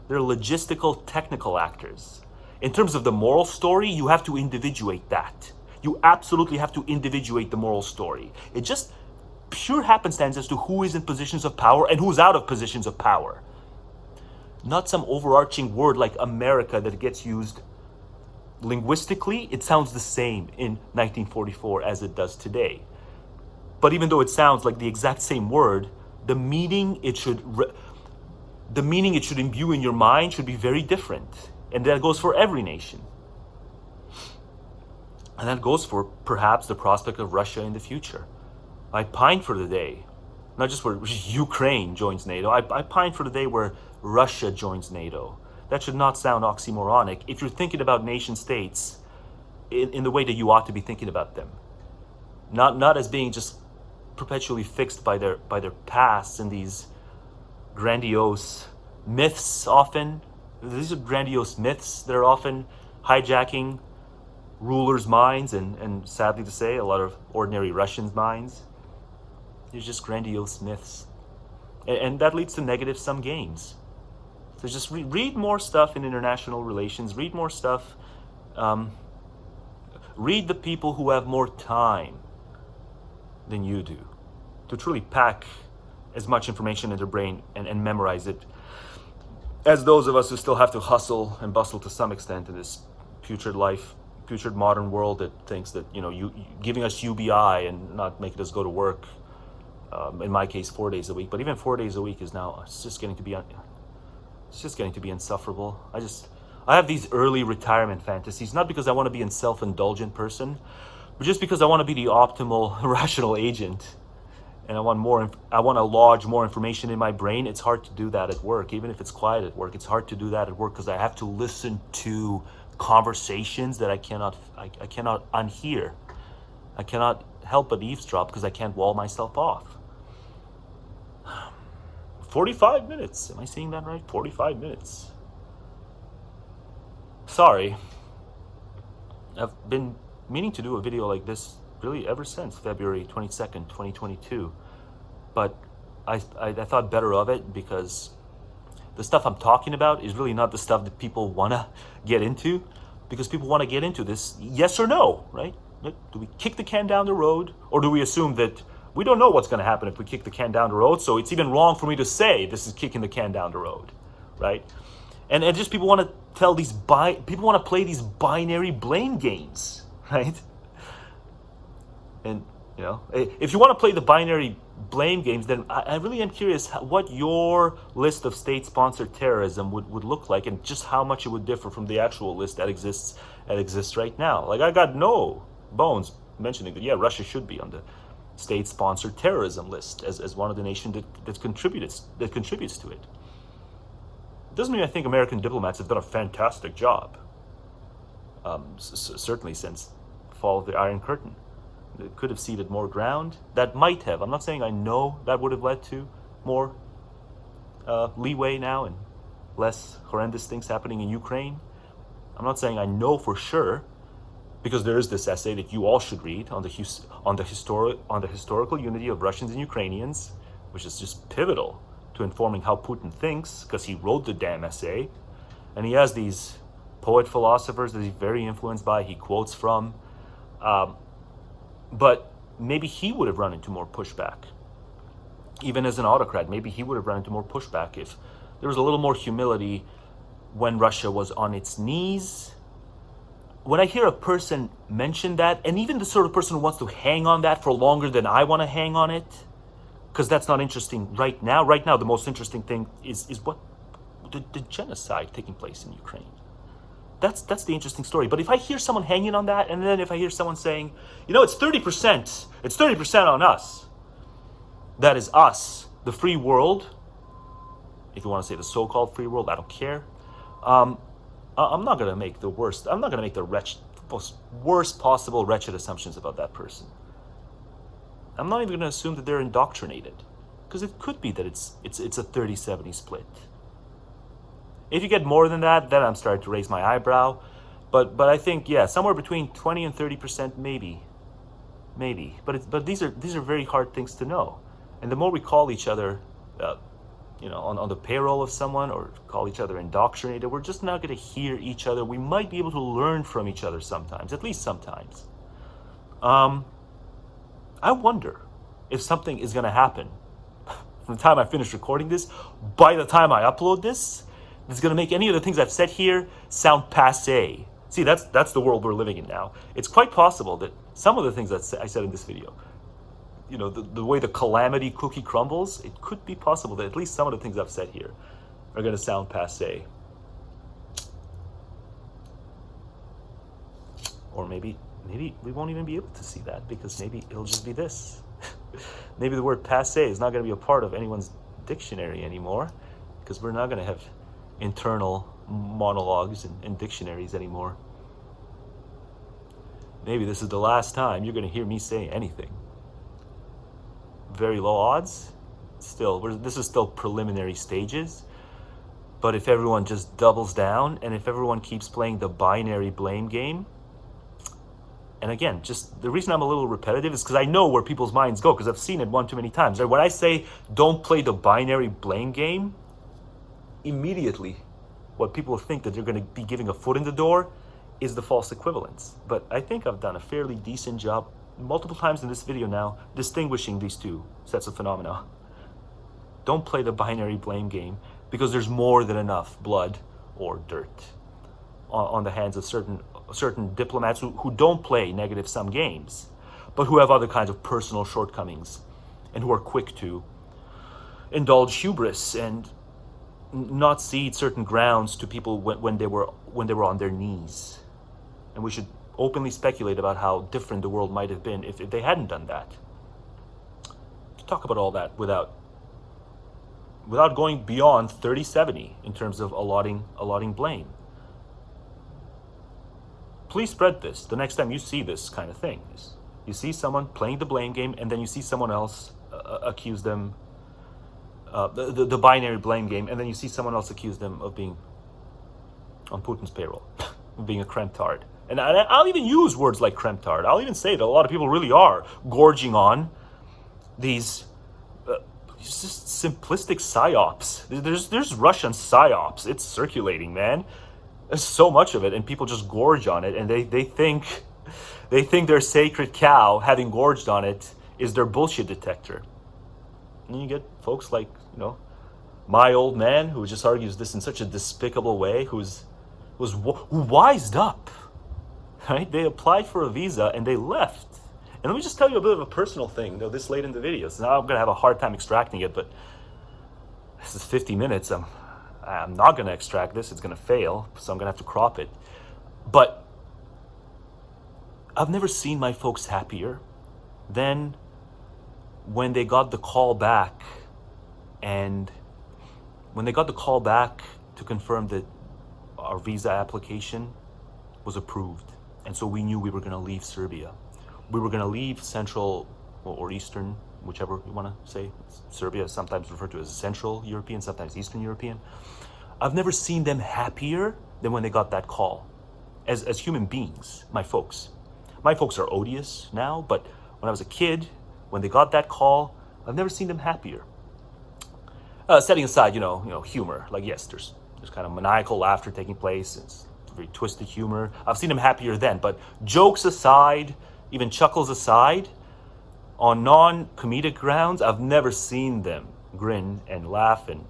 They're logistical, technical actors. In terms of the moral story, you have to individuate that. You absolutely have to individuate the moral story. It just pure happenstance as to who is in positions of power and who's out of positions of power. Not some overarching word like America that gets used linguistically. It sounds the same in 1944 as it does today. But even though it sounds like the exact same word, the meaning it should imbue in your mind should be very different. And that goes for every nation. And that goes for perhaps the prospect of Russia in the future. I pine for the day, not just where Ukraine joins NATO, I pine for the day where Russia joins NATO. That should not sound oxymoronic if you're thinking about nation states in the way that you ought to be thinking about them. Not as being just perpetually fixed by their pasts and these grandiose myths often. These are grandiose myths that are often hijacking rulers' minds and sadly to say, a lot of ordinary Russians' minds. They're just grandiose myths. And that leads to negative-sum games. So just read more stuff in international relations, read more stuff. Read the people who have more time than you do to truly pack as much information in their brain and memorize it as those of us who still have to hustle and bustle to some extent in this putrid modern world that thinks that, you giving us UBI and not making us go to work, in my case 4 days a week, but even 4 days a week is now, it's just getting to be insufferable. I have these early retirement fantasies, not because I want to be a self-indulgent person, but just because I want to be the optimal rational agent. And I want to lodge more information in my brain. It's hard to do that at work, even if it's quiet at work. It's hard to do that at work because I have to listen to conversations that I cannot unhear. I cannot help but eavesdrop because I can't wall myself off. 45 minutes. Am I saying that right? 45 minutes. Sorry. I've been meaning to do a video like this really ever since February 22nd, 2022. But I thought better of it because the stuff I'm talking about is really not the stuff that people want to get into, because people want to get into this yes or no, right? Do we kick the can down the road, or do we assume that we don't know what's going to happen if we kick the can down the road, so it's even wrong for me to say this is kicking the can down the road, right? And just people want to tell these people want to play these binary blame games, right? And you know, if you want to play the binary blame games, then I really am curious what your list of state-sponsored terrorism would look like, and just how much it would differ from the actual list that exists right now. Like, I got no bones mentioning that, yeah, Russia should be on the state-sponsored terrorism list as one of the nations that contributes to it. It doesn't mean I think American diplomats have done a fantastic job. Certainly since the fall of the Iron Curtain. They could have ceded more ground. That might have. I'm not saying I know that would have led to more leeway now and less horrendous things happening in Ukraine. I'm not saying I know for sure, because there is this essay that you all should read on the historical unity of Russians and Ukrainians, which is just pivotal to informing how Putin thinks, because he wrote the damn essay, and he has these poet philosophers that he's very influenced by. He quotes from. But maybe he would have run into more pushback. Even as an autocrat, maybe he would have run into more pushback if there was a little more humility when Russia was on its knees. When I hear a person mention that, and even the sort of person who wants to hang on that for longer than I want to hang on it, because that's not interesting right now. Right now, the most interesting thing is what the genocide taking place in Ukraine. That's the interesting story. But if I hear someone hanging on that, and then if I hear someone saying, you know, it's 30% on us. That is us, the free world. If you want to say the so-called free world, I don't care. I'm not going to make the worst. I'm not going to make the most worst possible wretched assumptions about that person. I'm not even going to assume that they're indoctrinated, because it could be that it's a 30-70 split. If you get more than that, then I'm starting to raise my eyebrow. But I think, yeah, somewhere between 20 and 30%, maybe. But these are very hard things to know. And the more we call each other, on the payroll of someone, or call each other indoctrinated, we're just not going to hear each other. We might be able to learn from each other sometimes, at least sometimes. I wonder if something is going to happen from the time I finish recording this, by the time I upload this, it's going to make any of the things I've said here sound passé. See, that's the world we're living in now. It's quite possible that some of the things that I said in this video, you know, the way the calamity cookie crumbles, it could be possible that at least some of the things I've said here are going to sound passé. Or maybe we won't even be able to see that, because maybe it'll just be this. Maybe the word passé is not going to be a part of anyone's dictionary anymore, because we're not going to have internal monologues and dictionaries anymore. Maybe this is the last time you're going to hear me say anything. Very low odds. Still, this is still preliminary stages. But if everyone just doubles down, and if everyone keeps playing the binary blame game, and again, just the reason I'm a little repetitive is because I know where people's minds go, because I've seen it one too many times. When I say don't play the binary blame game, immediately what people think that they're going to be giving a foot in the door is the false equivalence. But I think I've done a fairly decent job multiple times in this video now distinguishing these two sets of phenomena. Don't play the binary blame game, because there's more than enough blood or dirt on the hands of certain diplomats who don't play negative sum games, but who have other kinds of personal shortcomings, and who are quick to indulge hubris and not cede certain grounds to people when they were on their knees. And we should openly speculate about how different the world might have been if they hadn't done that. To talk about all that without going beyond 30-70 in terms of allotting blame. Please spread this the next time you see this kind of thing. You see someone playing the blame game, and then you see someone else accuse them the binary blame game, and then you see someone else accuse them of being on Putin's payroll, of being a kremtard. And I'll even use words like kremtard. I'll even say that a lot of people really are gorging on these just simplistic psyops. There's Russian psyops. It's circulating, man. There's so much of it, and people just gorge on it, and they think their sacred cow, having gorged on it, is their bullshit detector. And you get folks like, my old man, who just argues this in such a despicable way, who wised up, right? They applied for a visa and they left. And let me just tell you a bit of a personal thing, this late in the video. So now I'm going to have a hard time extracting it, but this is 50 minutes. I'm not going to extract this. It's going to fail, so I'm going to have to crop it. But I've never seen my folks happier than when they got the call back, and when they got the call back to confirm that our visa application was approved. And so we knew we were going to leave Serbia. We were going to leave Central or Eastern, whichever you want to say. Serbia is sometimes referred to as Central European, sometimes Eastern European. I've never seen them happier than when they got that call. As human beings, my folks. My folks are odious now, but when I was a kid, when they got that call, I've never seen them happier. Setting aside, humor. Like, yes, there's kind of maniacal laughter taking place. It's very twisted humor. I've seen them happier then. But jokes aside, even chuckles aside, on non-comedic grounds, I've never seen them grin and laugh and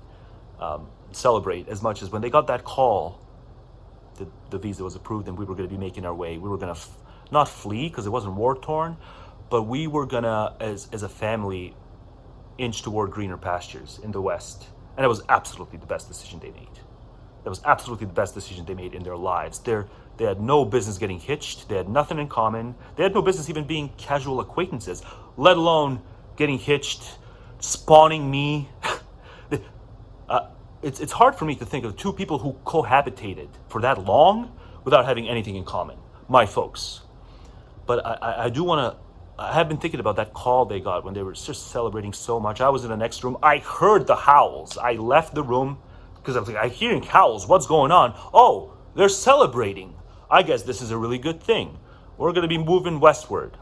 celebrate as much as when they got that call that the visa was approved and we were going to be making our way. We were going to not flee because it wasn't war-torn, but we were going to, as a family, inch toward greener pastures in the West. And that was absolutely the best decision they made. That was absolutely the best decision they made in their lives. They had no business getting hitched. They had nothing in common. They had no business even being casual acquaintances, let alone getting hitched, spawning me. It's hard for me to think of two people who cohabitated for that long without having anything in common. My folks. But I do want to, I have been thinking about that call they got when they were just celebrating so much. I was in the next room. I heard the howls. I left the room because I was like, I'm hearing howls. What's going on? Oh, they're celebrating. I guess this is a really good thing. We're going to be moving westward.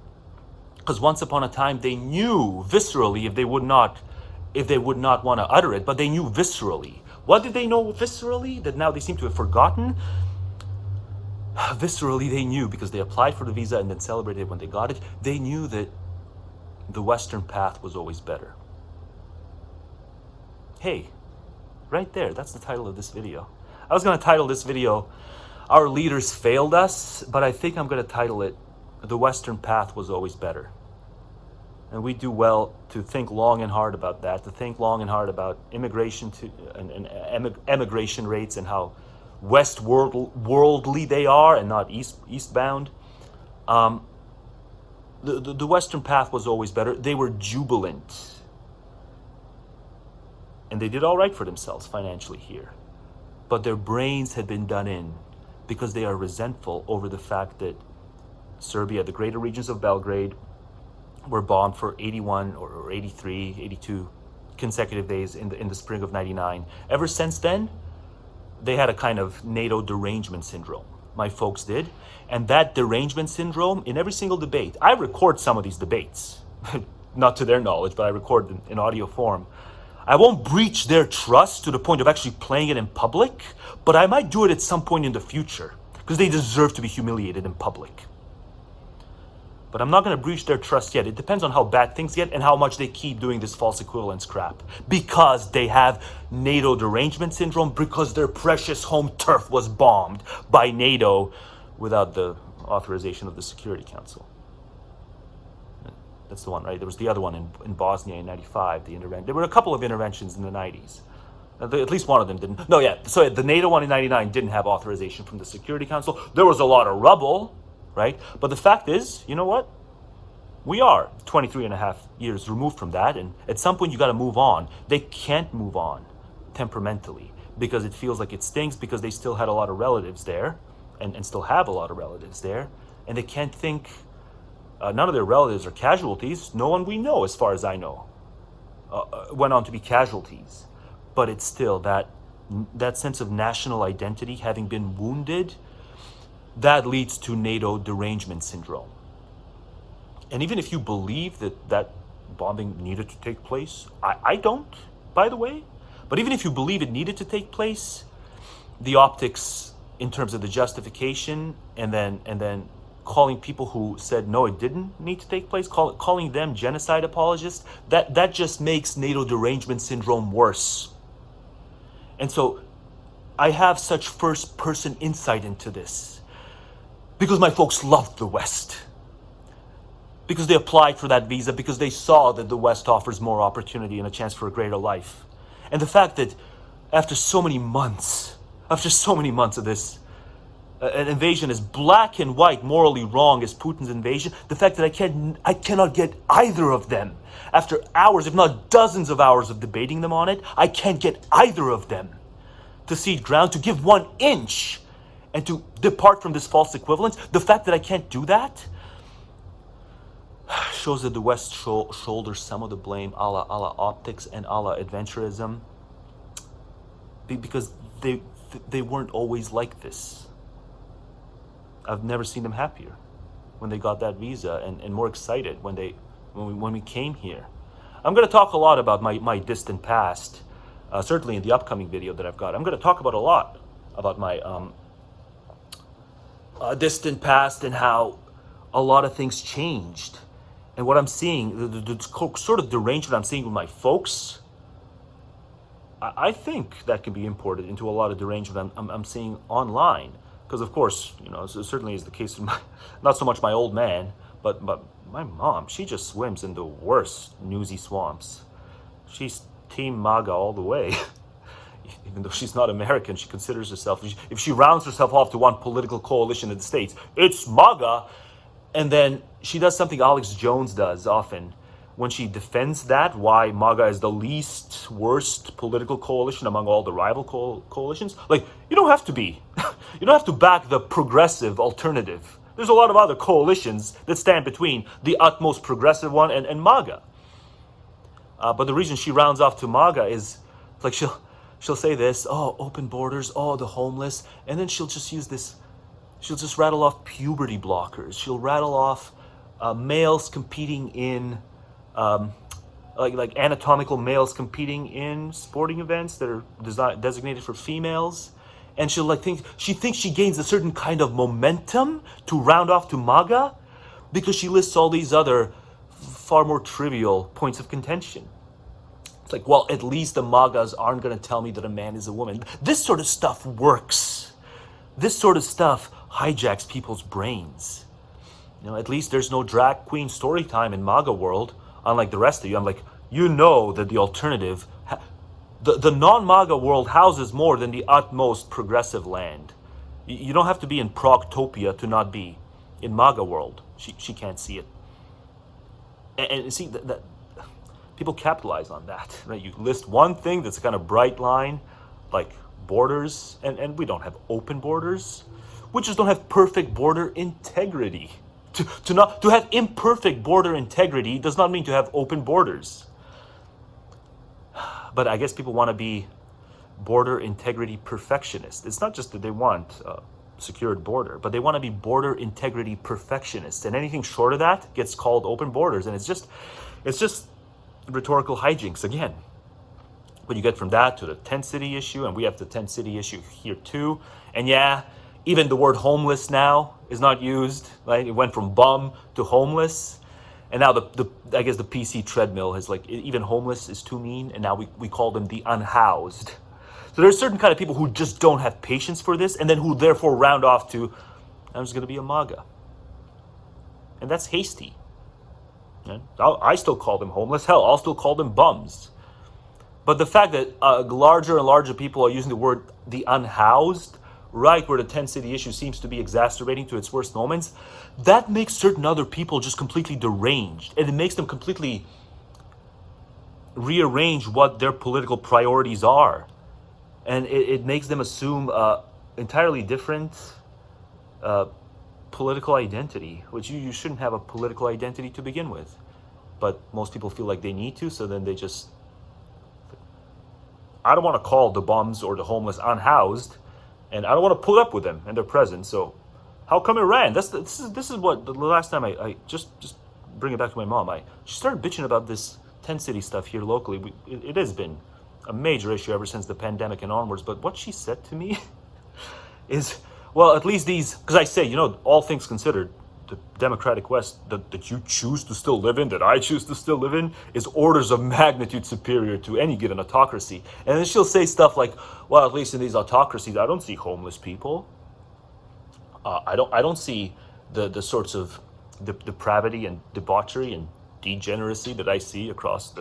Because once upon a time, they knew viscerally if they would not want to utter it, but they knew viscerally. What did they know viscerally that now they seem to have forgotten? Viscerally, they knew, because they applied for the visa and then celebrated when they got it. They knew that the Western path was always better. Hey, right there, that's the title of this video. I was going to title this video, Our Leaders Failed Us, but I think I'm going to title it, The Western Path Was Always Better. And we do well to think long and hard about that, to think long and hard about immigration and emigration rates and how worldly they are and not eastbound. The Western path was always better. They were jubilant. And they did all right for themselves financially here. But their brains had been done in because they are resentful over the fact that Serbia, the greater regions of Belgrade, were bombed for 81 or 83, 82 consecutive days in the spring of 99. Ever since then, they had a kind of NATO derangement syndrome. My folks did. And that derangement syndrome, in every single debate, I record some of these debates, not to their knowledge, but I record in audio form. I won't breach their trust to the point of actually playing it in public, but I might do it at some point in the future, because they deserve to be humiliated in public. But I'm not going to breach their trust yet. It depends on how bad things get and how much they keep doing this false equivalence crap. Because they have NATO derangement syndrome, because their precious home turf was bombed by NATO without the authorization of the Security Council. That's the one, right? There was the other one in Bosnia in 95. There were a couple of interventions in the 90s. At least one of them didn't. No, yeah. So the NATO one in 99 didn't have authorization from the Security Council. There was a lot of rubble. Right? But the fact is, you know what? We are 23 and a half years removed from that, and at some point you got to move on. They can't move on temperamentally because it feels like it stings, because they still had a lot of relatives there and still have a lot of relatives there, and they can't think none of their relatives are casualties. No one we know, as far as I know. went on to be casualties. But it's still that sense of national identity having been wounded, that leads to NATO derangement syndrome. And even if you believe that bombing needed to take place, I don't, by the way, but even if you believe it needed to take place, the optics in terms of the justification and then calling people who said no, it didn't need to take place, calling them genocide apologists, that just makes NATO derangement syndrome worse. And so I have such first-person insight into this because my folks loved the West, because they applied for that visa, because they saw that the West offers more opportunity and a chance for a greater life. And the fact that after so many months of this, an invasion as black and white, morally wrong as Putin's invasion, the fact that I cannot get either of them. After hours, if not dozens of hours of debating them on it, I can't get either of them to cede ground, to give 1 inch, and to depart from this false equivalence. The fact that I can't do that shows that the West shoulders some of the blame, a la optics and a la adventurism, because they weren't always like this. I've never seen them happier when they got that visa and more excited when we came here. I'm going to talk a lot about my distant past, certainly in the upcoming video that I've got. I'm going to talk about a lot about my distant past and how a lot of things changed. And what I'm seeing, the sort of derangement I'm seeing with my folks, I think that can be imported into a lot of derangement I'm seeing online. Because of course, it certainly is the case with not so much my old man, but my mom. She just swims in the worst newsy swamps. She's Team MAGA all the way. Even though she's not American, she considers herself, if she rounds herself off to one political coalition in the States, it's MAGA. And then she does something Alex Jones does often when she defends that, why MAGA is the least worst political coalition among all the rival coalitions. Like, you don't have to back the progressive alternative. There's a lot of other coalitions that stand between the utmost progressive one and MAGA. But the reason she rounds off to MAGA is like she'll say this, oh, open borders, oh, the homeless, and then she'll just use this. She'll just rattle off puberty blockers. She'll rattle off males competing in, like anatomical males competing in sporting events that are designated for females. And she thinks she gains a certain kind of momentum to round off to MAGA because she lists all these other far more trivial points of contention. It's like, well, at least the MAGAs aren't going to tell me that a man is a woman. This sort of stuff works. This sort of stuff hijacks people's brains. At least there's no drag queen story time in MAGA world, unlike the rest of you. I'm like, that the alternative, the non-MAGA world houses more than the utmost progressive land. You don't have to be in Progtopia to not be in MAGA world. She can't see it. And see, that people capitalize on that, right? You list one thing that's kind of bright line, like borders, and we don't have open borders. We just don't have perfect border integrity. To have imperfect border integrity does not mean to have open borders. But I guess people want to be border integrity perfectionists. It's not just that they want a secured border, but they want to be border integrity perfectionists. And anything short of that gets called open borders. And it's just rhetorical hijinks again. When you get from that to the tent city issue, and we have the tent city issue here too. And yeah, even the word homeless now is not used, right? It went from bum to homeless. And now I guess the PC treadmill has even homeless is too mean. And now we call them the unhoused. So there's certain kind of people who just don't have patience for this and then who therefore round off to, I'm just going to be a MAGA. And that's hasty. I still call them homeless. Hell, I'll still call them bums. But the fact that larger and larger people are using the word the unhoused, right where the tent city issue seems to be exacerbating to its worst moments, that makes certain other people just completely deranged. And it makes them completely rearrange what their political priorities are. And it makes them assume entirely different political identity, which you shouldn't have a political identity to begin with. But most people feel like they need to, so then they just I don't want to call the bums or the homeless unhoused, and I don't want to put up with them and their presence. So how come it ran? This is what the last time I just bring it back to my mom. She started bitching about this tent city stuff here locally. It has been a major issue ever since the pandemic and onwards. But what she said to me is, well, at least these, because I say, all things considered, the democratic West that you choose to still live in, that I choose to still live in, is orders of magnitude superior to any given autocracy. And then she'll say stuff like, well, at least in these autocracies, I don't see homeless people. I don't see the sorts of depravity and debauchery and degeneracy that I see across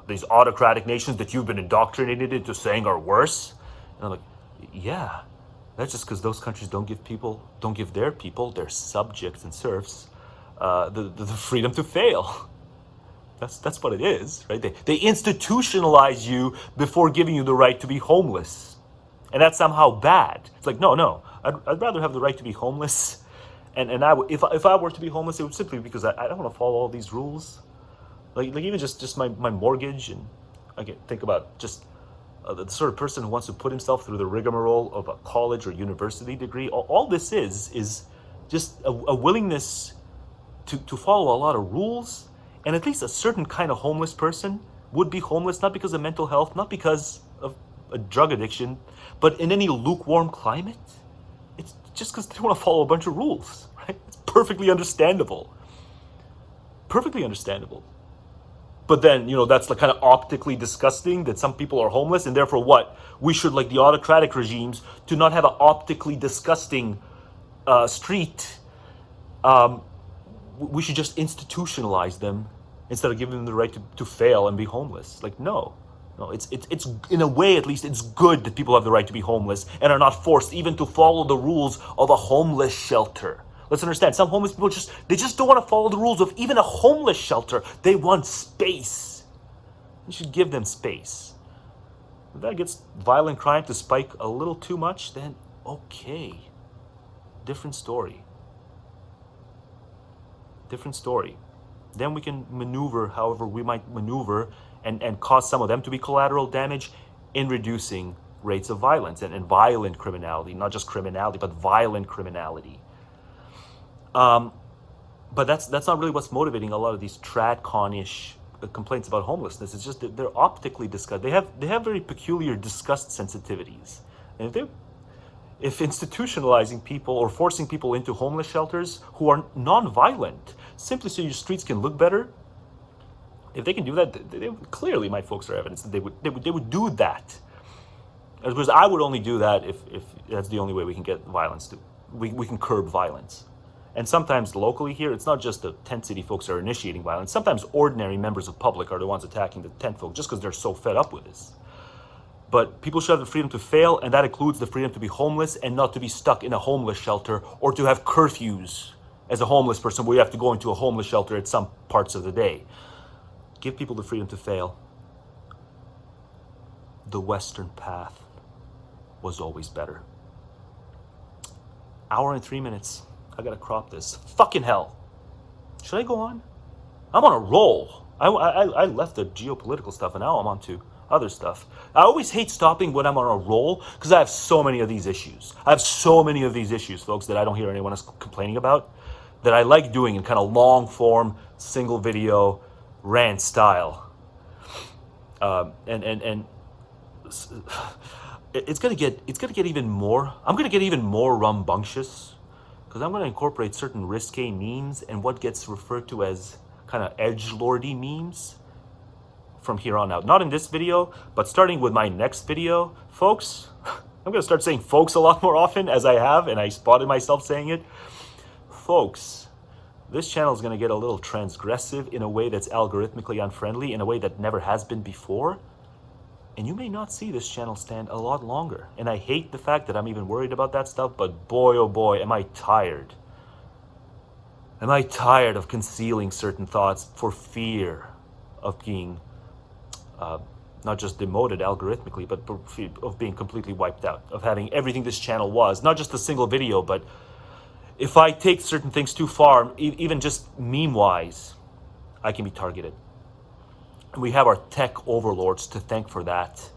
these autocratic nations that you've been indoctrinated into saying are worse. And I'm like, yeah. That's just because those countries don't give their people, their subjects and serfs, the freedom to fail. That's what it is, right? They institutionalize you before giving you the right to be homeless, and that's somehow bad. It's like no, I'd rather have the right to be homeless, and if I were to be homeless, it would simply be because I don't want to follow all these rules, like even just my mortgage, and I can think about just. The sort of person who wants to put himself through the rigmarole of a college or university degree. All this is just a willingness to follow a lot of rules. And at least a certain kind of homeless person would be homeless, not because of mental health, not because of a drug addiction, but in any lukewarm climate. It's just because they want to follow a bunch of rules, right? It's perfectly understandable. Perfectly understandable. But then, that's like kind of optically disgusting that some people are homeless, and therefore what? We should, like the autocratic regimes, to not have an optically disgusting street. We should just institutionalize them instead of giving them the right to fail and be homeless. Like, no, it's in a way, at least, it's good that people have the right to be homeless and are not forced even to follow the rules of a homeless shelter. Let's understand, some homeless people just don't want to follow the rules of even a homeless shelter. They want space. You should give them space. If that gets violent crime to spike a little too much, then okay. Different story. Different story. Then we can maneuver however we might maneuver and cause some of them to be collateral damage in reducing rates of violence and violent criminality. Not just criminality, but violent criminality. But that's not really what's motivating a lot of these tradcon-ish complaints about homelessness. It's just that they're optically disgust. They have very peculiar disgust sensitivities, and if institutionalizing people or forcing people into homeless shelters who are non-violent simply so your streets can look better, if they can do that, clearly my folks are evidence that they would do that. Because I would only do that if that's the only way we can get violence we can curb violence. And sometimes locally here, it's not just the tent city folks that are initiating violence. Sometimes ordinary members of public are the ones attacking the tent folk just because they're so fed up with this. But people should have the freedom to fail, and that includes the freedom to be homeless and not to be stuck in a homeless shelter or to have curfews as a homeless person where you have to go into a homeless shelter at some parts of the day. Give people the freedom to fail. The Western path was always better. Hour and 3 minutes. I gotta crop this. Fucking hell. Should I go on? I'm on a roll. I left the geopolitical stuff and now I'm on to other stuff. I always hate stopping when I'm on a roll because I have so many of these issues. I have so many of these issues, folks, that I don't hear anyone else complaining about, that I like doing in kind of long form, single video, rant style. And it's gonna get even more. I'm gonna get even more rambunctious. Because I'm going to incorporate certain risque memes and what gets referred to as kind of edgelordy memes from here on out. Not in this video, but starting with my next video, folks. I'm going to start saying folks a lot more often as I have, and I spotted myself saying it. Folks, this channel is going to get a little transgressive in a way that's algorithmically unfriendly, in a way that never has been before. And you may not see this channel stand a lot longer. And I hate the fact that I'm even worried about that stuff, but boy, oh boy, am I tired. Am I tired of concealing certain thoughts for fear of being not just demoted algorithmically, but of being completely wiped out, of having everything this channel was, not just a single video, but if I take certain things too far, even just meme-wise, I can be targeted. We have our tech overlords to thank for that.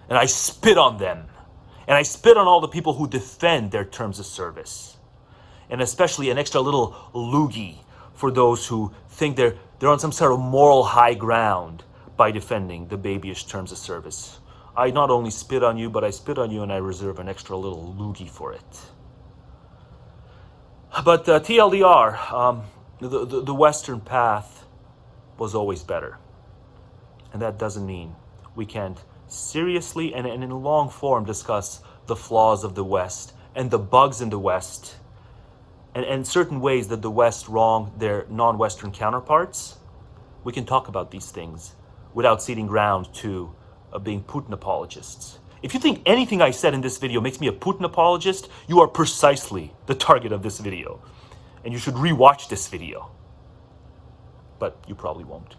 and I spit on them. And I spit on all the people who defend their terms of service. And especially an extra little loogie for those who think they're on some sort of moral high ground by defending the babyish terms of service. I not only spit on you, but I spit on you and I reserve an extra little loogie for it. But TLDR, the Western path was always better. And that doesn't mean we can't seriously and in long form discuss the flaws of the West and the bugs in the West and certain ways that the West wrong their non-Western counterparts. We can talk about these things without ceding ground to being Putin apologists. If you think anything I said in this video makes me a Putin apologist, you are precisely the target of this video. And you should rewatch this video. But you probably won't.